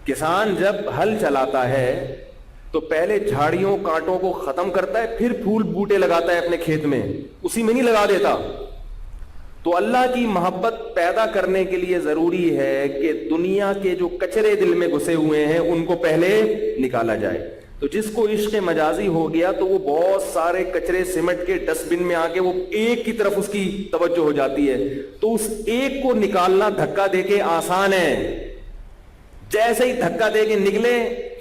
کسان جب ہل چلاتا ہے تو پہلے جھاڑیوں کانٹوں کو ختم کرتا ہے، پھر پھول بوٹے لگاتا ہے اپنے کھیت میں، اسی میں نہیں لگا دیتا۔ تو اللہ کی محبت پیدا کرنے کے لیے ضروری ہے کہ دنیا کے جو کچرے دل میں گھسے ہوئے ہیں ان کو پہلے نکالا جائے۔ تو جس کو عشق مجازی ہو گیا تو وہ بہت سارے کچرے سمٹ کے ڈسٹ بن میں آ کے وہ ایک کی طرف اس کی توجہ ہو جاتی ہے، تو اس ایک کو نکالنا دھکا دے کے آسان ہے، جیسے ہی دھکا دے کے نکلے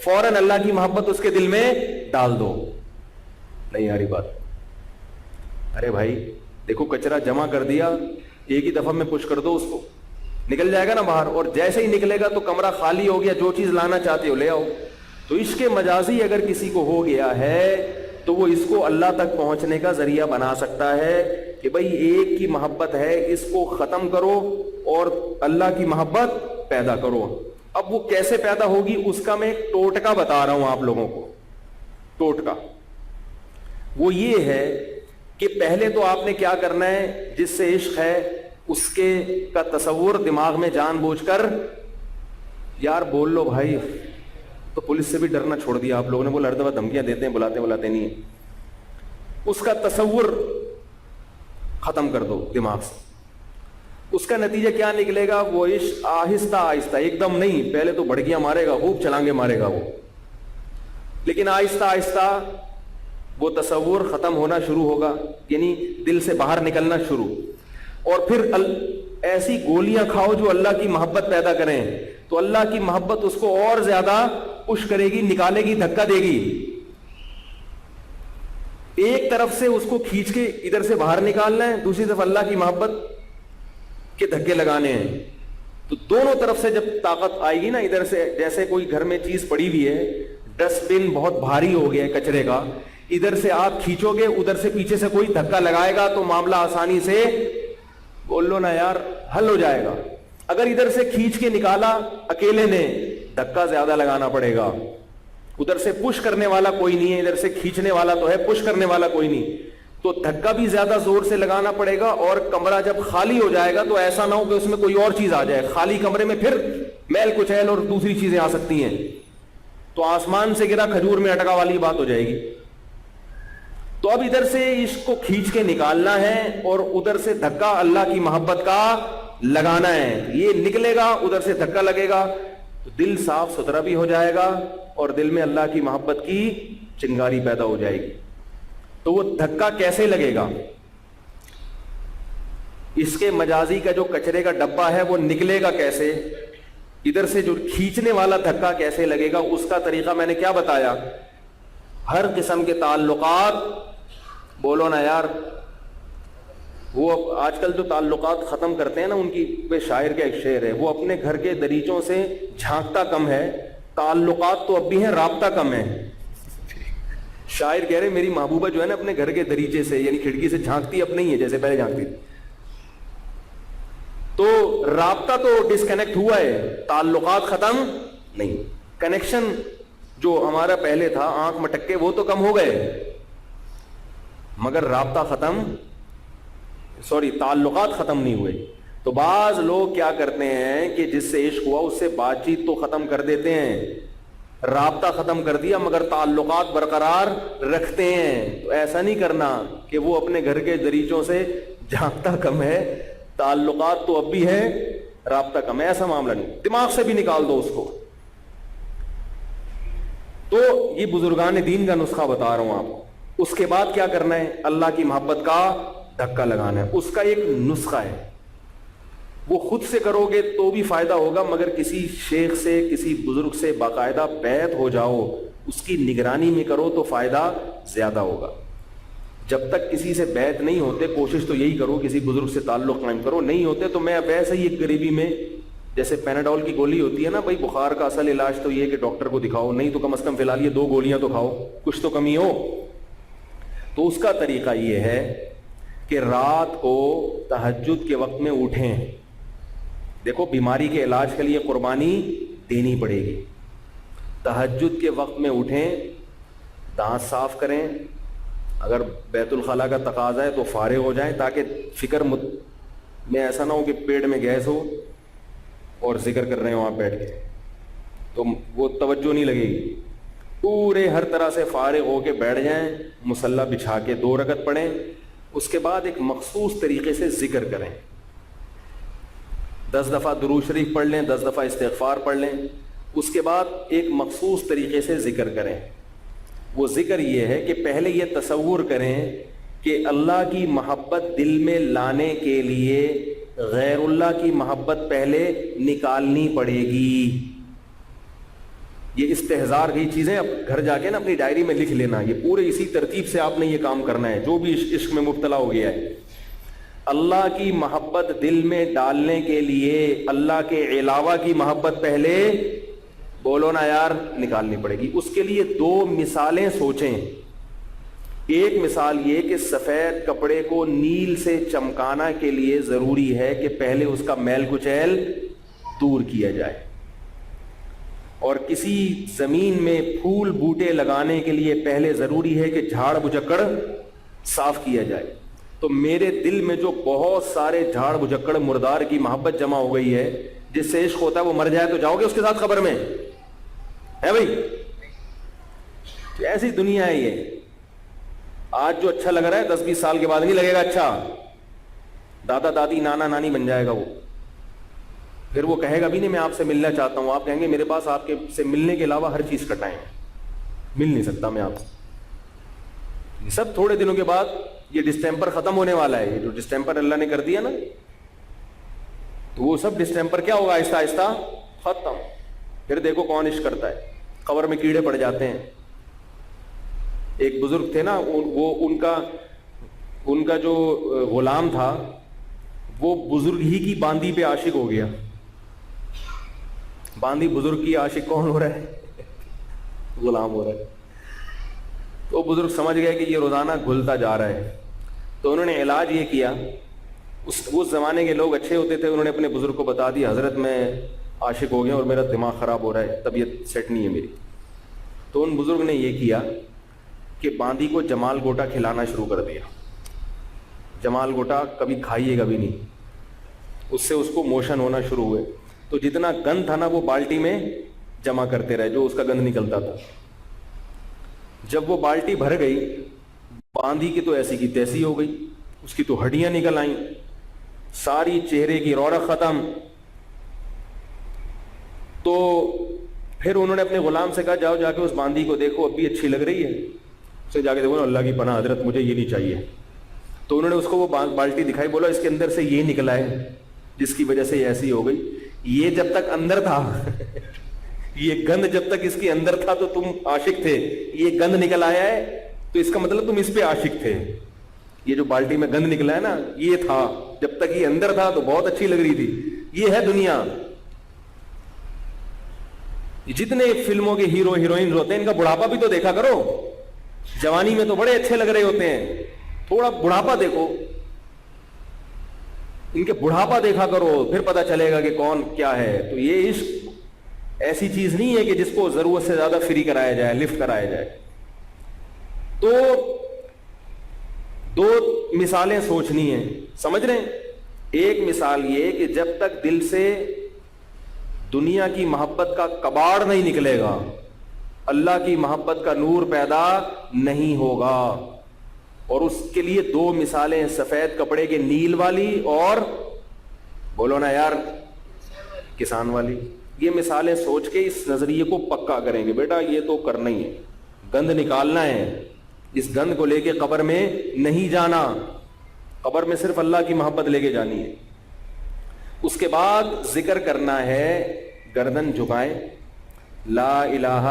فوراً اللہ کی محبت اس کے دل میں ڈال دو۔ نہیں آ رہی بات؟ ارے بھائی دیکھو کچرا جمع کر دیا، ایک ہی دفعہ میں پش کر دو، اس کو نکل جائے گا نا باہر، اور جیسے ہی نکلے گا تو کمرہ خالی ہو گیا، جو چیز لانا چاہتے ہو لے آؤ۔ تو عشق مجازی اگر کسی کو ہو گیا ہے تو وہ اس کو اللہ تک پہنچنے کا ذریعہ بنا سکتا ہے کہ بھئی ایک کی محبت ہے، اس کو ختم کرو اور اللہ کی محبت پیدا کرو۔ اب وہ کیسے پیدا ہوگی اس کا میں ایک ٹوٹکا بتا رہا ہوں آپ لوگوں کو۔ ٹوٹکا وہ یہ ہے کہ پہلے تو آپ نے کیا کرنا ہے، جس سے عشق ہے اس کے کا تصور دماغ میں جان بوجھ کر، یار بول لو بھائی، تو پولیس سے بھی ڈرنا چھوڑ دیا آپ لوگوں نے، بولا ہر دفعہ دھمکیاں دیتے ہیں، بلاتے نہیں ہیں، اس کا تصور ختم کر دو دماغ سے۔ اس کا نتیجہ کیا نکلے گا؟ وہ عشق آہستہ آہستہ، ایک دم نہیں، پہلے تو بھڑکیاں مارے گا، خوب چلانگے مارے گا وہ، لیکن آہستہ آہستہ وہ تصور ختم ہونا شروع ہوگا، یعنی دل سے باہر نکلنا شروع، اور پھر ایسی گولیاں کھاؤ جو اللہ کی محبت پیدا کریں، تو اللہ کی محبت اس کو اور زیادہ پش کرے گی، نکالے گی، دھکا دے گی۔ ایک طرف سے اس کو کھینچ کے ادھر سے باہر نکالنا ہے، دوسری طرف اللہ کی محبت کے دھکے لگانے ہیں، تو دونوں طرف سے جب طاقت آئے گی نا، ادھر سے جیسے کوئی گھر میں چیز پڑی ہوئی ہے، ڈسٹ بن بہت بھاری ہو گیا ہے کچرے کا، ادھر سے آپ کھینچو گے، ادھر سے پیچھے سے کوئی دھکا لگائے گا تو معاملہ آسانی سے، بول لو نا یار، حل ہو جائے گا۔ اگر ادھر سے کھینچ کے نکالا اکیلے نے، دھکا زیادہ لگانا پڑے گا، ادھر سے پش کرنے والا کوئی نہیں ہے، ادھر سے کھینچنے والا تو ہے، پش کرنے والا کوئی نہیں، تو دھکا بھی زیادہ زور سے لگانا پڑے گا، اور کمرہ جب خالی ہو جائے گا تو ایسا نہ ہو کہ اس میں کوئی اور چیز آ جائے، خالی کمرے میں پھر میل کچیل اور دوسری چیزیں آ سکتی ہیں، تو آسمان سے گرا کھجور میں اٹکا والی بات ہو جائے گی۔ تو اب ادھر سے عشق کو کھینچ کے نکالنا ہے اور ادھر سے دھکا اللہ کی محبت کا لگانا ہے، یہ نکلے گا، ادھر سے دھکا لگے گا تو دل صاف ستھرا بھی ہو جائے گا اور دل میں اللہ کی محبت کی چنگاری پیدا ہو جائے گی۔ تو وہ دھکا کیسے لگے گا؟ اس کے مجازی کا جو کچرے کا ڈبہ ہے وہ نکلے گا کیسے، ادھر سے جو کھینچنے والا دھکا کیسے لگے گا، اس کا طریقہ میں نے کیا بتایا؟ ہر قسم کے تعلقات، بولو نا یار، وہ آج کل جو تعلقات ختم کرتے ہیں نا، ان کی شاعر کا ایک شعر ہے، وہ اپنے گھر کے دریچوں سے جھانکتا کم ہے، تعلقات تو اب بھی ہیں، رابطہ کم ہے۔ شاعر کہہ رہے میری محبوبہ جو ہے نا اپنے گھر کے دریچے سے، یعنی کھڑکی سے جھانکتی اب نہیں ہے جیسے پہلے جھانکتی تھی، تو رابطہ تو ڈسکنیکٹ ہوا ہے، تعلقات ختم نہیں، کنیکشن جو ہمارا پہلے تھا آنکھ مٹکے وہ تو کم ہو گئے، مگر رابطہ تعلقات ختم نہیں ہوئے. تو بعض لوگ کیا کرتے ہیں کہ جس سے عشق ہوا اس سے بات چیت تو ختم کر دیتے ہیں، رابطہ ختم کر دیا مگر تعلقات برقرار رکھتے ہیں. تو ایسا نہیں کرنا کہ وہ اپنے گھر کے دریچوں سے جھانکتا کم ہے، تعلقات تو اب بھی ہے، رابطہ کم ہے، ایسا معاملہ نہیں. دماغ سے بھی نکال دو اس کو. تو یہ بزرگان دین کا نسخہ بتا رہا ہوں آپ کو. اس کے بعد کیا کرنا ہے؟ اللہ کی محبت کا دھکا لگانا ہے. اس کا ایک نسخہ ہے، وہ خود سے کرو گے تو بھی فائدہ ہوگا، مگر کسی شیخ سے کسی بزرگ سے باقاعدہ بیعت ہو جاؤ، اس کی نگرانی میں کرو تو فائدہ زیادہ ہوگا. جب تک کسی سے بیعت نہیں ہوتے کوشش تو یہی کرو کسی بزرگ سے تعلق قائم کرو. نہیں ہوتے تو میں ویسے ہی ایک غریبی میں، جیسے پیناڈول کی گولی ہوتی ہے نا بھائی، بخار کا اصل علاج تو یہ کہ ڈاکٹر کو دکھاؤ، نہیں تو کم از کم فی الحال یہ 2 گولیاں تو کھاؤ، کچھ تو کمی ہو. تو اس کا طریقہ یہ ہے کہ رات کو تہجد کے وقت میں اٹھیں. دیکھو بیماری کے علاج کے لیے قربانی دینی پڑے گی. تہجد کے وقت میں اٹھیں، دانت صاف کریں، اگر بیت الخلاء کا تقاضا ہے تو فارغ ہو جائیں تاکہ فکر میں ایسا نہ ہو کہ پیٹ میں گیس ہو اور ذکر کر رہے ہوں آپ بیٹھ کے، تو وہ توجہ نہیں لگے گی. پورے ہر طرح سے فارغ ہو کے بیٹھ جائیں، مصلی بچھا کے 2 رکعت پڑھیں. اس کے بعد ایک مخصوص طریقے سے ذکر کریں. 10 دفعہ درود شریف پڑھ لیں، 10 دفعہ استغفار پڑھ لیں. اس کے بعد ایک مخصوص طریقے سے ذکر کریں. وہ ذکر یہ ہے کہ پہلے یہ تصور کریں کہ اللہ کی محبت دل میں لانے کے لیے غیر اللہ کی محبت پہلے نکالنی پڑے گی. یہ استحضار کی چیزیں اب گھر جا کے نا اپنی ڈائری میں لکھ لینا. یہ پورے اسی ترتیب سے آپ نے یہ کام کرنا ہے. جو بھی عشق میں مبتلا ہو گیا ہے، اللہ کی محبت دل میں ڈالنے کے لیے اللہ کے علاوہ کی محبت پہلے، بولو نا یار، نکالنی پڑے گی. اس کے لیے 2 مثالیں سوچیں. ایک مثال یہ کہ سفید کپڑے کو نیل سے چمکانا کے لیے ضروری ہے کہ پہلے اس کا میل کچیل دور کیا جائے، اور کسی زمین میں پھول بوٹے لگانے کے لیے پہلے ضروری ہے کہ جھاڑ بجکڑ صاف کیا جائے. تو میرے دل میں جو بہت سارے جھاڑ بجکڑ مردار کی محبت جمع ہو گئی ہے، جس سے عشق ہوتا ہے وہ مر جائے تو جاؤ گے اس کے ساتھ قبر میں؟ ہے بھائی، ایسی دنیا ہے یہ. آج جو اچھا لگ رہا ہے 10-20 سال کے بعد نہیں لگے گا اچھا. دادا دادی نانا نانی بن جائے گا وہ. پھر وہ کہے گا بھی نہیں میں آپ سے ملنا چاہتا ہوں، آپ کہیں گے میرے پاس آپ کے سے ملنے کے علاوہ ہر چیز کا ٹائم ہے، مل نہیں سکتا میں آپ سے. یہ سب تھوڑے دنوں کے بعد یہ ڈسٹیمپر ختم ہونے والا ہے. یہ جو ڈسٹیمپر اللہ نے کر دیا نا، تو وہ سب ڈسٹیمپر کیا ہوگا؟ آہستہ آہستہ ختم. پھر دیکھو کون عشق کرتا ہے. قبر میں کیڑے پڑ جاتے ہیں. ایک بزرگ تھے نا، وہ ان کا جو غلام تھا وہ بزرگ ہی کی باندی پہ عاشق ہو گیا. باندی بزرگ کی عاشق کون ہو رہا ہے؟ غلام ہو رہا ہے. تو بزرگ سمجھ گئے کہ یہ روزانہ گھلتا جا رہا ہے. تو انہوں نے علاج یہ کیا، اس زمانے کے لوگ اچھے ہوتے تھے، انہوں نے اپنے بزرگ کو بتا دیا حضرت میں عاشق ہو گیا اور میرا دماغ خراب ہو رہا ہے، طبیعت سیٹ نہیں ہے میری. تو ان بزرگ نے یہ کیا کہ باندی کو جمال گوٹا کھلانا شروع کر دیا. جمال گوٹا کبھی کھائیے گا بھی نہیں، اس سے اس کو موشن ہونا شروع ہوئے. تو جتنا گند تھا نا وہ بالٹی میں جمع کرتے رہے، جو اس کا گند نکلتا تھا. جب وہ بالٹی بھر گئی، باندی کی تو ایسی کی تیسی ہو گئی، اس کی تو ہڈیاں نکل آئیں، ساری چہرے کی رونق ختم. تو پھر انہوں نے اپنے غلام سے کہا جاؤ جا کے اس باندی کو دیکھو، اب بھی اچھی لگ رہی ہے. اسے جا کے دیکھو نا، اللہ کی پناہ حضرت مجھے یہ نہیں چاہیے. تو انہوں نے اس کو وہ بالٹی دکھائی، بولا اس کے اندر سے یہ نکلا ہے جس کی وجہ سے یہ ایسی ہو گئی. یہ جب تک اندر تھا یہ گند جب تک اس کے اندر تھا تو تم عاشق تھے، یہ گند نکل آیا ہے تو اس کا مطلب تم اس پہ عاشق تھے. یہ جو بالٹی میں گند نکلا ہے نا، یہ تھا، جب تک یہ اندر تھا تو بہت اچھی لگ رہی تھی. یہ ہے دنیا. جتنے فلموں کے ہیرو ہیروئنز ہوتے ہیں ان کا بڑھاپا بھی تو دیکھا کرو. جوانی میں تو بڑے اچھے لگ رہے ہوتے ہیں، تھوڑا بڑھاپا دیکھو، ان کے بڑھاپا دیکھا کرو، پھر پتا چلے گا کہ کون کیا ہے. تو یہ عشق ایسی چیز نہیں ہے کہ جس کو ضرورت سے زیادہ فری کرایا جائے, لفٹ کرایا جائے. تو دو مثالیں سوچنی ہیں, سمجھ رہے ہیں؟ ایک مثال یہ کہ جب تک دل سے دنیا کی محبت کا کباڑ نہیں نکلے گا, اللہ کی محبت کا نور پیدا نہیں ہوگا. اور اس کے لیے دو مثالیں, سفید کپڑے کے نیل والی اور بولو نا یار کسان والی. یہ مثالیں سوچ کے اس نظریے کو پکا کریں گے, بیٹا یہ تو کرنا ہی ہے, گند نکالنا ہے, اس گند کو لے کے قبر میں نہیں جانا, قبر میں صرف اللہ کی محبت لے کے جانی ہے. اس کے بعد ذکر کرنا ہے, گردن جھکائیں, لا الہ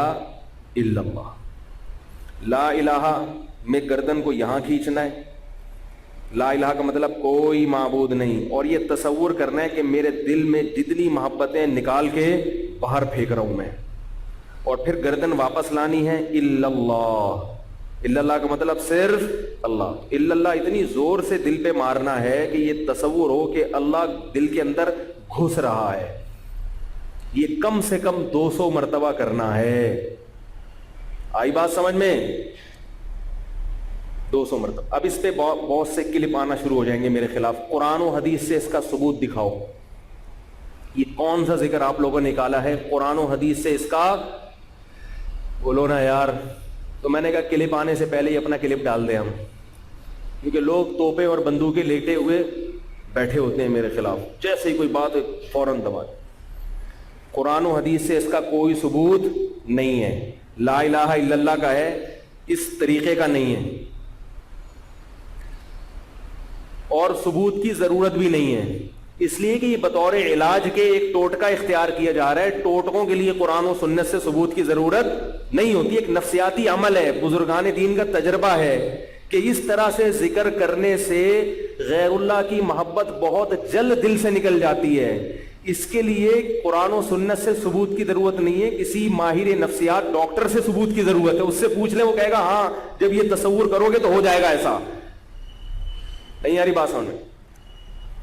الا اللہ. لا الہ میں گردن کو یہاں کھینچنا ہے, لا الہ کا مطلب کوئی معبود نہیں, اور یہ تصور کرنا ہے کہ میرے دل میں جتنی محبتیں نکال کے باہر پھینک رہا ہوں میں, اور پھر گردن واپس لانی ہے الا اللہ. الا اللہ کا مطلب صرف اللہ. الا اللہ اتنی زور سے دل پہ مارنا ہے کہ یہ تصور ہو کہ اللہ دل کے اندر گھس رہا ہے. یہ کم سے کم 200 مرتبہ کرنا ہے. آئی بات سمجھ میں؟ 200 مرتبہ. اب اس پہ بہت سے کلپ آنا شروع ہو جائیں گے میرے خلاف, قرآن و حدیث سے اس کا ثبوت دکھاؤ. یہ کون سا ذکر آپ لوگوں نے نکالا ہے قرآن و حدیث سے اس کا؟ بولو نا یار. تو میں نے کہا کلپ آنے سے پہلے ہی اپنا کلپ ڈال دیں ہم, کیونکہ لوگ توپے اور بندوقیں لیٹے ہوئے بیٹھے ہوتے ہیں میرے خلاف, جیسے ہی کوئی بات فوراً دبا. قرآن و حدیث سے اس کا کوئی ثبوت نہیں ہے. لا الہ الا اللہ کا ہے, اس طریقے کا نہیں ہے, اور ثبوت کی ضرورت بھی نہیں ہے, اس لیے کہ یہ بطور علاج کے ایک ٹوٹکا اختیار کیا جا رہا ہے. ٹوٹکوں کے لیے قرآن و سنت سے ثبوت کی ضرورت نہیں ہوتی. ایک نفسیاتی عمل ہے, بزرگان دین کا تجربہ ہے کہ اس طرح سے ذکر کرنے سے غیر اللہ کی محبت بہت جلد دل سے نکل جاتی ہے. اس کے لیے قرآن و سنت سے ثبوت کی ضرورت نہیں ہے, کسی ماہر نفسیات ڈاکٹر سے ثبوت کی ضرورت ہے. اس سے پوچھ لیں, وہ کہے گا ہاں جب یہ تصور کرو گے تو ہو جائے گا ایسا. نہیں یاری بات سمجھ میں؟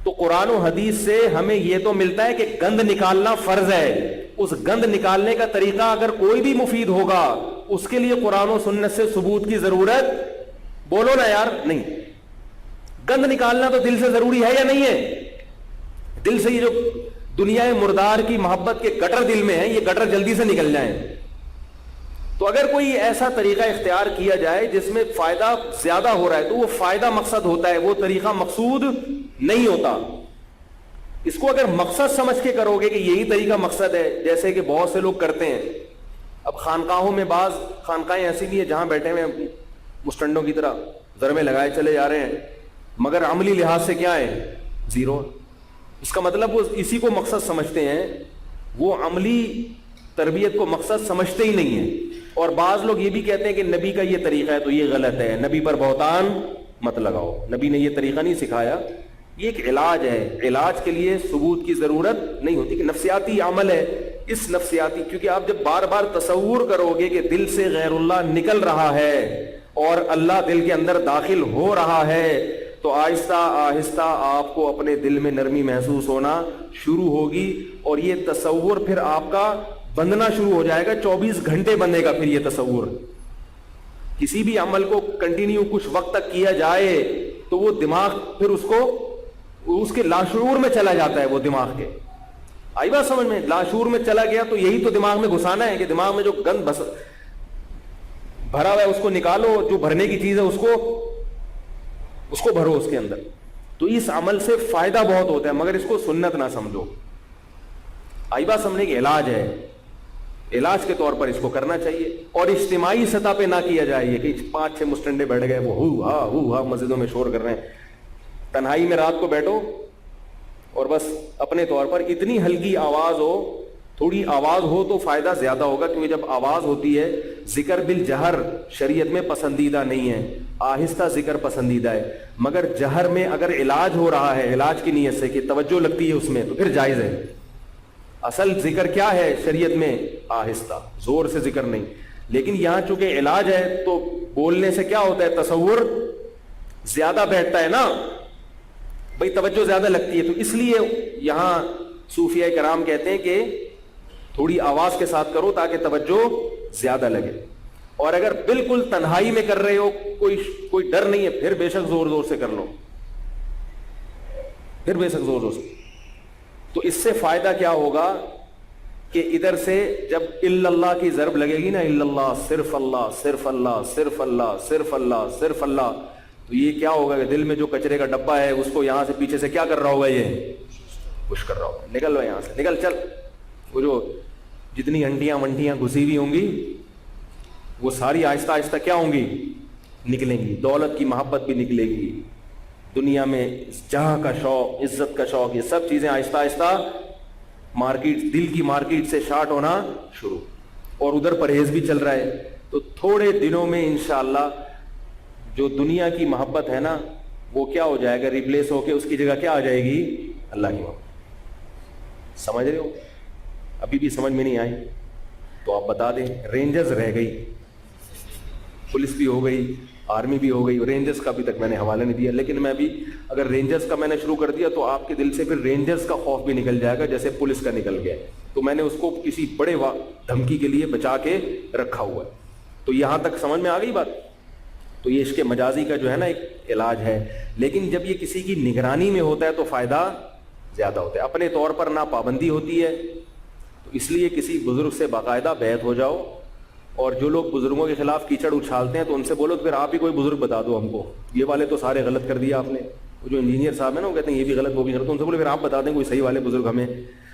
تو قرآن و حدیث سے ہمیں یہ تو ملتا ہے کہ گند نکالنا فرض ہے. اس گند نکالنے کا طریقہ اگر کوئی بھی مفید ہوگا, اس کے لیے قرآن و سنت سے ثبوت کی ضرورت, بولو نا یار, نہیں. گند نکالنا تو دل سے ضروری ہے یا نہیں ہے؟ دل سے یہ جو دنیا مردار کی محبت کے گٹر دل میں ہیں, یہ گٹر جلدی سے نکل جائیں. تو اگر کوئی ایسا طریقہ اختیار کیا جائے جس میں فائدہ زیادہ ہو رہا ہے تو وہ فائدہ مقصد ہوتا ہے, وہ طریقہ مقصود نہیں ہوتا. اس کو اگر مقصد سمجھ کے کرو گے کہ یہی طریقہ مقصد ہے, جیسے کہ بہت سے لوگ کرتے ہیں. اب خانقاہوں میں بعض خانقاہیں ایسی بھی ہیں جہاں بیٹھے ہوئے مسٹنڈوں کی طرح ضربیں لگائے چلے جا رہے ہیں, مگر عملی لحاظ سے کیا ہے؟ زیرو. اس کا مطلب وہ اسی کو مقصد سمجھتے ہیں, وہ عملی تربیت کو مقصد سمجھتے ہی نہیں ہیں. اور بعض لوگ یہ بھی کہتے ہیں کہ نبی کا یہ طریقہ ہے تو یہ غلط ہے, نبی پر بہتان مت لگاؤ, نبی نے یہ طریقہ نہیں سکھایا. یہ ایک علاج ہے, علاج کے لیے ثبوت کی ضرورت نہیں ہوتی, کہ نفسیاتی عمل ہے. اس نفسیاتی, کیونکہ آپ جب بار بار تصور کرو گے کہ دل سے غیر اللہ نکل رہا ہے اور اللہ دل کے اندر داخل ہو رہا ہے, تو آہستہ آہستہ آپ کو اپنے دل میں نرمی محسوس ہونا شروع ہوگی, اور یہ تصور پھر آپ کا بندنا شروع ہو جائے گا. 24 گھنٹے بندے گا پھر یہ تصور. کسی بھی عمل کو کنٹینیو کچھ وقت تک کیا جائے تو وہ دماغ پھر اس کو اس کے لاشعور میں چلا جاتا ہے. وہ دماغ کے, آئی بات سمجھ میں؟ لاشعور میں چلا گیا تو یہی تو دماغ میں گھسانا ہے, کہ دماغ میں جو گند بھرا ہوا ہے اس کو نکالو, جو بھرنے کی چیز ہے اس کو بھرو اس کے اندر. تو اس عمل سے فائدہ بہت ہوتا ہے, مگر اس کو سنت نہ سمجھو. آئی بات سمجھنے کی علاج ہے, علاج کے طور پر اس کو کرنا چاہیے, اور اجتماعی سطح پہ نہ کیا جائے کہ 5-6 مسٹنڈے بیٹھ گئے, وہ ہو ہا مسجدوں میں شور کر رہے ہیں. تنہائی میں رات کو بیٹھو اور بس اپنے طور پر اتنی ہلکی آواز ہو, تھوڑی آواز ہو تو فائدہ زیادہ ہوگا, کیونکہ جب آواز ہوتی ہے, ذکر بالجہر شریعت میں پسندیدہ نہیں ہے, آہستہ ذکر پسندیدہ ہے. مگر جہر میں اگر علاج ہو رہا ہے, علاج کی نیت سے کہ توجہ لگتی ہے اس میں, تو پھر جائز ہے. اصل ذکر کیا ہے شریعت میں؟ آہستہ, زور سے ذکر نہیں. لیکن یہاں چونکہ علاج ہے تو بولنے سے کیا ہوتا ہے؟ تصور زیادہ بیٹھتا ہے نا بھئی, توجہ زیادہ لگتی ہے. تو اس لیے یہاں صوفیہ کرام کہتے ہیں کہ تھوڑی آواز کے ساتھ کرو تاکہ توجہ زیادہ لگے. اور اگر بالکل تنہائی میں کر رہے ہو, کوئی ڈر نہیں ہے, پھر بے شک زور زور سے کر لو, پھر بے شک زور زور سے. تو اس سے فائدہ کیا ہوگا کہ ادھر سے جب الا اللہ کی ضرب لگے گی نا, الا اللہ, صرف اللہ, صرف اللہ, صرف اللہ, صرف اللہ, صرف اللہ, تو یہ کیا ہوگا کہ دل میں جو کچرے کا ڈبہ ہے اس کو یہاں سے پیچھے سے کیا کر رہا ہوگا, یہ پش کر رہا ہوگا, نکل لو یہاں سے, نکل چل. وہ جو جتنی ہنڈیاں ونڈیاں گھسی ہوئی ہوں گی وہ ساری آہستہ آہستہ کیا ہوں گی, نکلیں گی. دولت کی محبت بھی نکلے گی, دنیا میں جہاں کا شوق, عزت کا شوق, یہ سب چیزیں آہستہ آہستہ مارکیٹ, دل کی مارکیٹ سے شارٹ ہونا شروع. اور ادھر پرہیز بھی چل رہا ہے. تو تھوڑے دنوں میں انشاءاللہ جو دنیا کی محبت ہے نا وہ کیا ہو جائے گا, ریپلیس ہو کے اس کی جگہ کیا آ جائے گی, اللہ کی محبت. سمجھ رہے ہو؟ ابھی بھی سمجھ میں نہیں آئی تو آپ بتا دیں. رینجرز رہ گئی, پولیس بھی ہو گئی, آرمی بھی ہو گئی. رینجرز کا ابھی تک میں نے حوالہ نہیں دیا, لیکن میں ابھی اگر رینجرز کا میں نے شروع کر دیا تو آپ کے دل سے پھر رینجرز کا خوف بھی نکل جائے گا جیسے پولیس کا نکل گیا. تو میں نے اس کو کسی بڑے دھمکی کے لیے بچا کے رکھا ہوا ہے. تو یہاں تک سمجھ میں آ گئی بات. تو یہ عشق مجازی کا جو ہے نا ایک علاج ہے, لیکن جب یہ کسی کی نگرانی میں ہوتا ہے تو فائدہ زیادہ ہوتا ہے. اپنے طور پر نہ پابندی ہوتی ہے, تو اس لیے کسی بزرگ سے باقاعدہ بیعت ہو جاؤ. اور جو لوگ بزرگوں کے خلاف کیچڑ اچھالتے ہیں تو ان سے بولو کہ پھر آپ ہی کوئی بزرگ بتا دو ہم کو, یہ والے تو سارے غلط کر دیا آپ نے. وہ جو انجینئر صاحب ہیں نا وہ کہتے ہیں یہ بھی غلط وہ بھی غلط, ان سے بولے پھر آپ بتا دیں کوئی صحیح والے بزرگ ہمیں.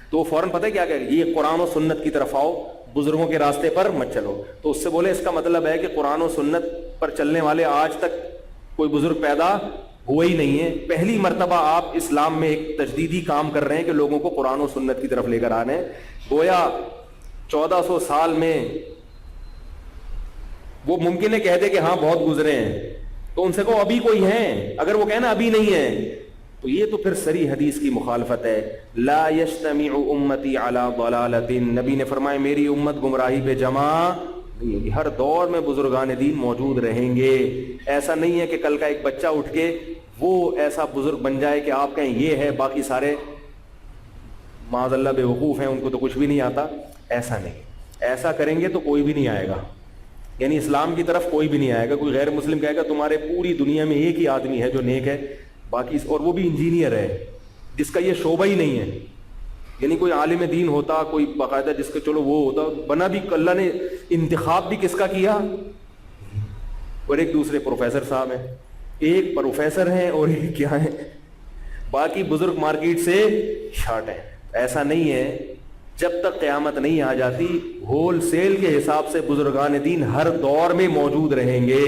تو وہ فوراً پتہ ہے کیا کہ یہ قرآن و سنت کی طرف آؤ, بزرگوں کے راستے پر مت چلو. تو اس سے بولے اس کا مطلب ہے کہ قرآن و سنت پر چلنے والے آج تک کوئی بزرگ پیدا ہوئے ہی نہیں ہے. پہلی مرتبہ آپ اسلام میں ایک تجدیدی کام کر رہے ہیں کہ لوگوں کو قرآن و سنت کی طرف لے کر آ رہے ہیں. گویا 1400 سال میں وہ ممکن ہے کہہ دے کہ ہاں بہت گزرے ہیں, تو ان سے کہو ابھی کوئی ہیں. اگر وہ کہنا ابھی نہیں ہے تو یہ تو پھر صریح حدیث کی مخالفت ہے. لا یجتمع امتی علی ضلالۃ, نبی نے فرمایا میری امت گمراہی پہ جمع نہیں ہوگی. ہر دور میں بزرگان دین موجود رہیں گے. ایسا نہیں ہے کہ کل کا ایک بچہ اٹھ کے وہ ایسا بزرگ بن جائے کہ آپ کہیں یہ ہے باقی سارے معاذ اللہ بے وقوف ہیں, ان کو تو کچھ بھی نہیں آتا. ایسا نہیں. ایسا کریں گے تو کوئی بھی نہیں آئے گا, یعنی اسلام کی طرف کوئی بھی نہیں آئے گا. کوئی غیر مسلم کہے گا تمہارے پوری دنیا میں ایک ہی آدمی ہے جو نیک ہے, باقی اور وہ بھی انجینئر ہے جس کا یہ شعبہ ہی نہیں ہے. یعنی کوئی عالم دین ہوتا, کوئی باقاعدہ جس کا چلو وہ ہوتا, بنا بھی اللہ نے انتخاب بھی کس کا کیا. اور ایک دوسرے پروفیسر صاحب ہیں, ایک پروفیسر ہیں اور ایک کیا ہے, باقی بزرگ مارکیٹ سے شارٹ ہیں. ایسا نہیں ہے, جب تک قیامت نہیں آ جاتی ہول سیل کے حساب سے بزرگان دین ہر دور میں موجود رہیں گے.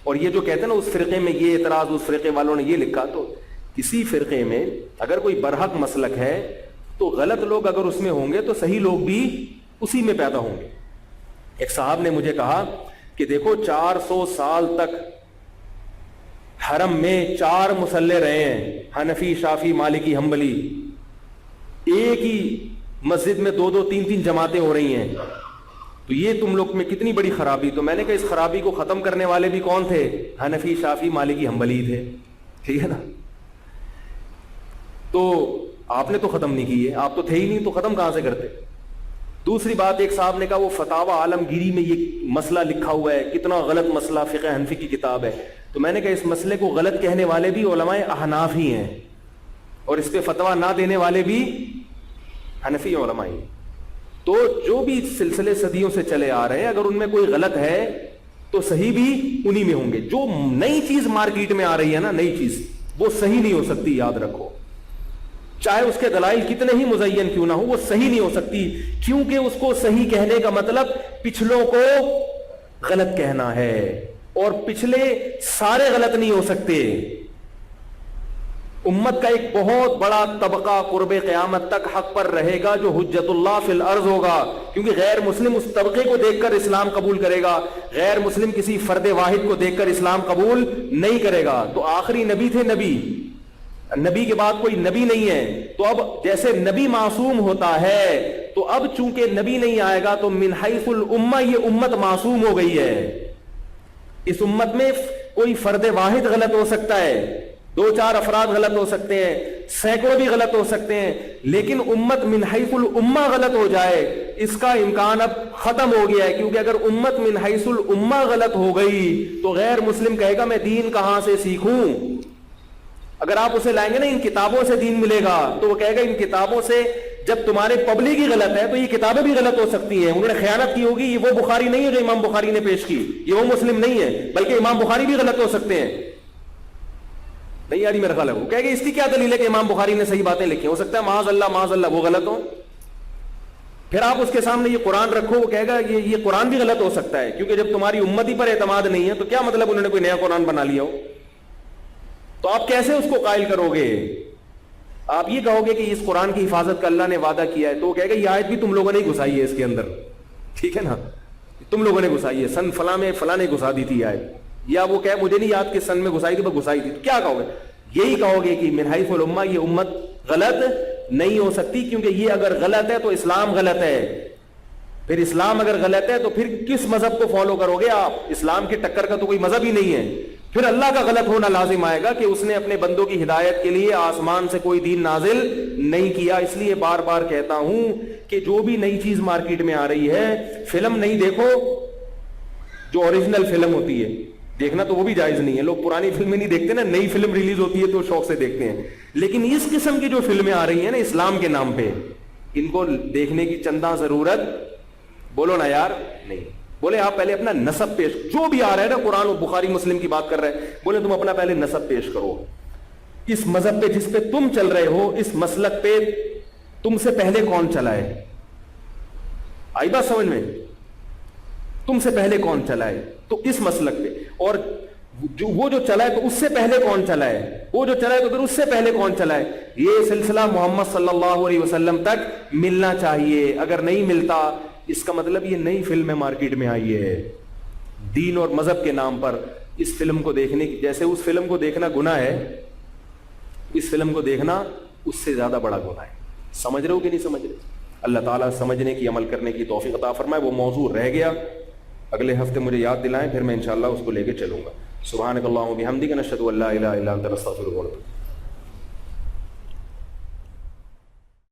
اور یہ جو کہتے ہیں نا اس فرقے میں یہ اعتراض, اس فرقے والوں نے یہ لکھا, تو کسی فرقے میں اگر کوئی برحق مسلک ہے تو غلط لوگ اگر اس میں ہوں گے تو صحیح لوگ بھی اسی میں پیدا ہوں گے. ایک صاحب نے مجھے کہا کہ دیکھو 400 سال تک حرم میں 4 مصلے رہے ہیں, حنفی, شافعی, مالکی, حنبلی. ایک ہی مسجد میں 2-2, 3-3 جماعتیں ہو رہی ہیں. تو یہ تم لوگ میں کتنی بڑی خرابی. تو میں نے کہا اس خرابی کو ختم کرنے والے بھی کون تھے, حنفی, شافعی, مالکی, حنبلی تھے. ٹھیک ہے نا. تو آپ نے تو ختم نہیں کی ہے, آپ تو تھے ہی نہیں, تو ختم کہاں سے کرتے. دوسری بات, ایک صاحب نے کہا وہ فتاوی عالمگیری میں یہ مسئلہ لکھا ہوا ہے, کتنا غلط مسئلہ, فقہ حنفی کی کتاب ہے. تو میں نے کہا اس مسئلے کو غلط کہنے والے بھی علماء احناف ہی ہیں, اور اس پہ فتویٰ نہ دینے والے بھی حنفی علماء ہی. تو جو بھی سلسلے صدیوں سے چلے آ رہے ہیں اگر ان میں کوئی غلط ہے تو صحیح بھی انہی میں ہوں گے. جو نئی چیز مارکیٹ میں آ رہی ہے نا, نئی چیز, وہ صحیح نہیں ہو سکتی, یاد رکھو. چاہے اس کے دلائل کتنے ہی مزین کیوں نہ ہو, وہ صحیح نہیں ہو سکتی, کیونکہ اس کو صحیح کہنے کا مطلب پچھلوں کو غلط کہنا ہے, اور پچھلے سارے غلط نہیں ہو سکتے. امت کا ایک بہت بڑا طبقہ قرب قیامت تک حق پر رہے گا جو حجت اللہ فی الارض ہوگا, کیونکہ غیر مسلم اس طبقے کو دیکھ کر اسلام قبول کرے گا, غیر مسلم کسی فرد واحد کو دیکھ کر اسلام قبول نہیں کرے گا. تو آخری نبی تھے, نبی کے بعد کوئی نبی نہیں ہے. تو اب جیسے نبی معصوم ہوتا ہے, تو اب چونکہ نبی نہیں آئے گا تو من حیث الامہ یہ امت معصوم ہو گئی ہے. اس امت میں کوئی فرد واحد غلط ہو سکتا ہے, 2-4 افراد غلط ہو سکتے ہیں, سینکڑوں بھی غلط ہو سکتے ہیں, لیکن امت من حیث الامہ غلط ہو جائے اس کا امکان اب ختم ہو گیا ہے. کیونکہ اگر امت من حیث الامہ غلط ہو گئی تو غیر مسلم کہے گا میں دین کہاں سے سیکھوں. اگر آپ اسے لائیں گے نا ان کتابوں سے دین ملے گا, تو وہ کہے گا ان کتابوں سے, جب تمہارے پبلک ہی غلط ہے تو یہ کتابیں بھی غلط ہو سکتی ہیں. انہوں نے خیانت کی ہوگی, یہ وہ بخاری نہیں ہے جو امام بخاری نے پیش کی, یہ وہ مسلم نہیں ہے, بلکہ امام بخاری بھی غلط ہو سکتے ہیں. نہیں یاری میرا خیال ہے, وہ کہے گا اس کی کیا دلیل ہے کہ امام بخاری نے صحیح باتیں لکھی, ہو سکتا ہے معاذ اللہ وہ غلط ہو. پھر آپ اس کے سامنے یہ قرآن رکھو, وہ کہے گا یہ قرآن بھی غلط ہو سکتا ہے, کیونکہ جب تمہاری امت ہی پر اعتماد نہیں ہے تو کیا مطلب انہوں نے کوئی نیا قرآن بنا لیا ہو, تو آپ کیسے اس کو قائل کرو گے؟ آپ یہ کہو گے کہ اس قرآن کی حفاظت کا اللہ نے وعدہ کیا ہے, تو وہ کہے گا یہ آیت بھی تم لوگوں نے گھسائی ہے اس کے اندر, ٹھیک ہے نا, تم لوگوں نے گھسائی ہے, سن فلاں میں فلاں نے گھسا دی تھی آیت, یا وہ کہے مجھے نہیں یاد کہ سن میں گھسائی تھی پر گھسائی تھی, تو کیا کہو گے؟ یہی کہو گے کہ من حیث الامہ یہ امت غلط نہیں ہو سکتی, کیونکہ یہ اگر غلط ہے تو اسلام غلط ہے. پھر اسلام اگر غلط ہے تو پھر کس مذہب کو فالو کرو گے آپ؟ اسلام کی ٹکر کا تو کوئی مذہب ہی نہیں ہے. پھر اللہ کا غلط ہونا لازم آئے گا کہ اس نے اپنے بندوں کی ہدایت کے لیے آسمان سے کوئی دین نازل نہیں کیا. اس لیے بار بار کہتا ہوں کہ جو بھی نئی چیز مارکیٹ میں آ رہی ہے, فلم نہیں دیکھو جو اوریجنل فلم ہوتی ہے, دیکھنا تو وہ بھی جائز نہیں ہے, لوگ پرانی فلمیں نہیں دیکھتے نا, نئی فلم ریلیز ہوتی ہے تو شوق سے دیکھتے ہیں. لیکن اس قسم کی جو فلمیں آ رہی ہیں نا اسلام کے نام پہ, ان کو دیکھنے کی چندہ ضرورت, بولو نا یار, نہیں. بولے آپ پہلے اپنا نسب پیش, جو بھی آ رہا ہے نا قرآن و بخاری مسلم کی بات کر رہے ہیں, بولے تم اپنا پہلے نسب پیش کرو. اس مذہب پہ جس پہ تم چل رہے ہو, اس مسلک پہ تم سے پہلے کون چلا ہے؟ آئی بات سمجھ میں؟ تم سے پہلے کون چلا ہے, تو اس مسلک پہ, اور وہ جو چلا ہے تو اس سے پہلے کون چلا ہے, وہ جو چلا ہے تو پھر اس سے پہلے کون چلا ہے. یہ سلسلہ محمد صلی اللہ علیہ وسلم تک ملنا چاہیے. اگر نہیں ملتا اس کا مطلب یہ نئی فلم مارکیٹ میں آئی ہے دین اور مذہب کے نام پر. اس فلم کو دیکھنے کی, جیسے اس فلم کو دیکھنا گناہ ہے, اس فلم کو دیکھنا اس سے زیادہ بڑا گناہ ہے. سمجھ رہے ہو کہ نہیں سمجھ رہے؟ اللہ تعالیٰ سمجھنے کی, عمل کرنے کی توفیق عطا فرمائے. وہ موضوع رہ گیا, اگلے ہفتے مجھے یاد دلائیں, پھر میں انشاءاللہ اس کو لے کے چلوں گا. سبحانک اللہم و بحمدک نشہد ان لا الہ الا انت نستغفرک و نتوب الیک.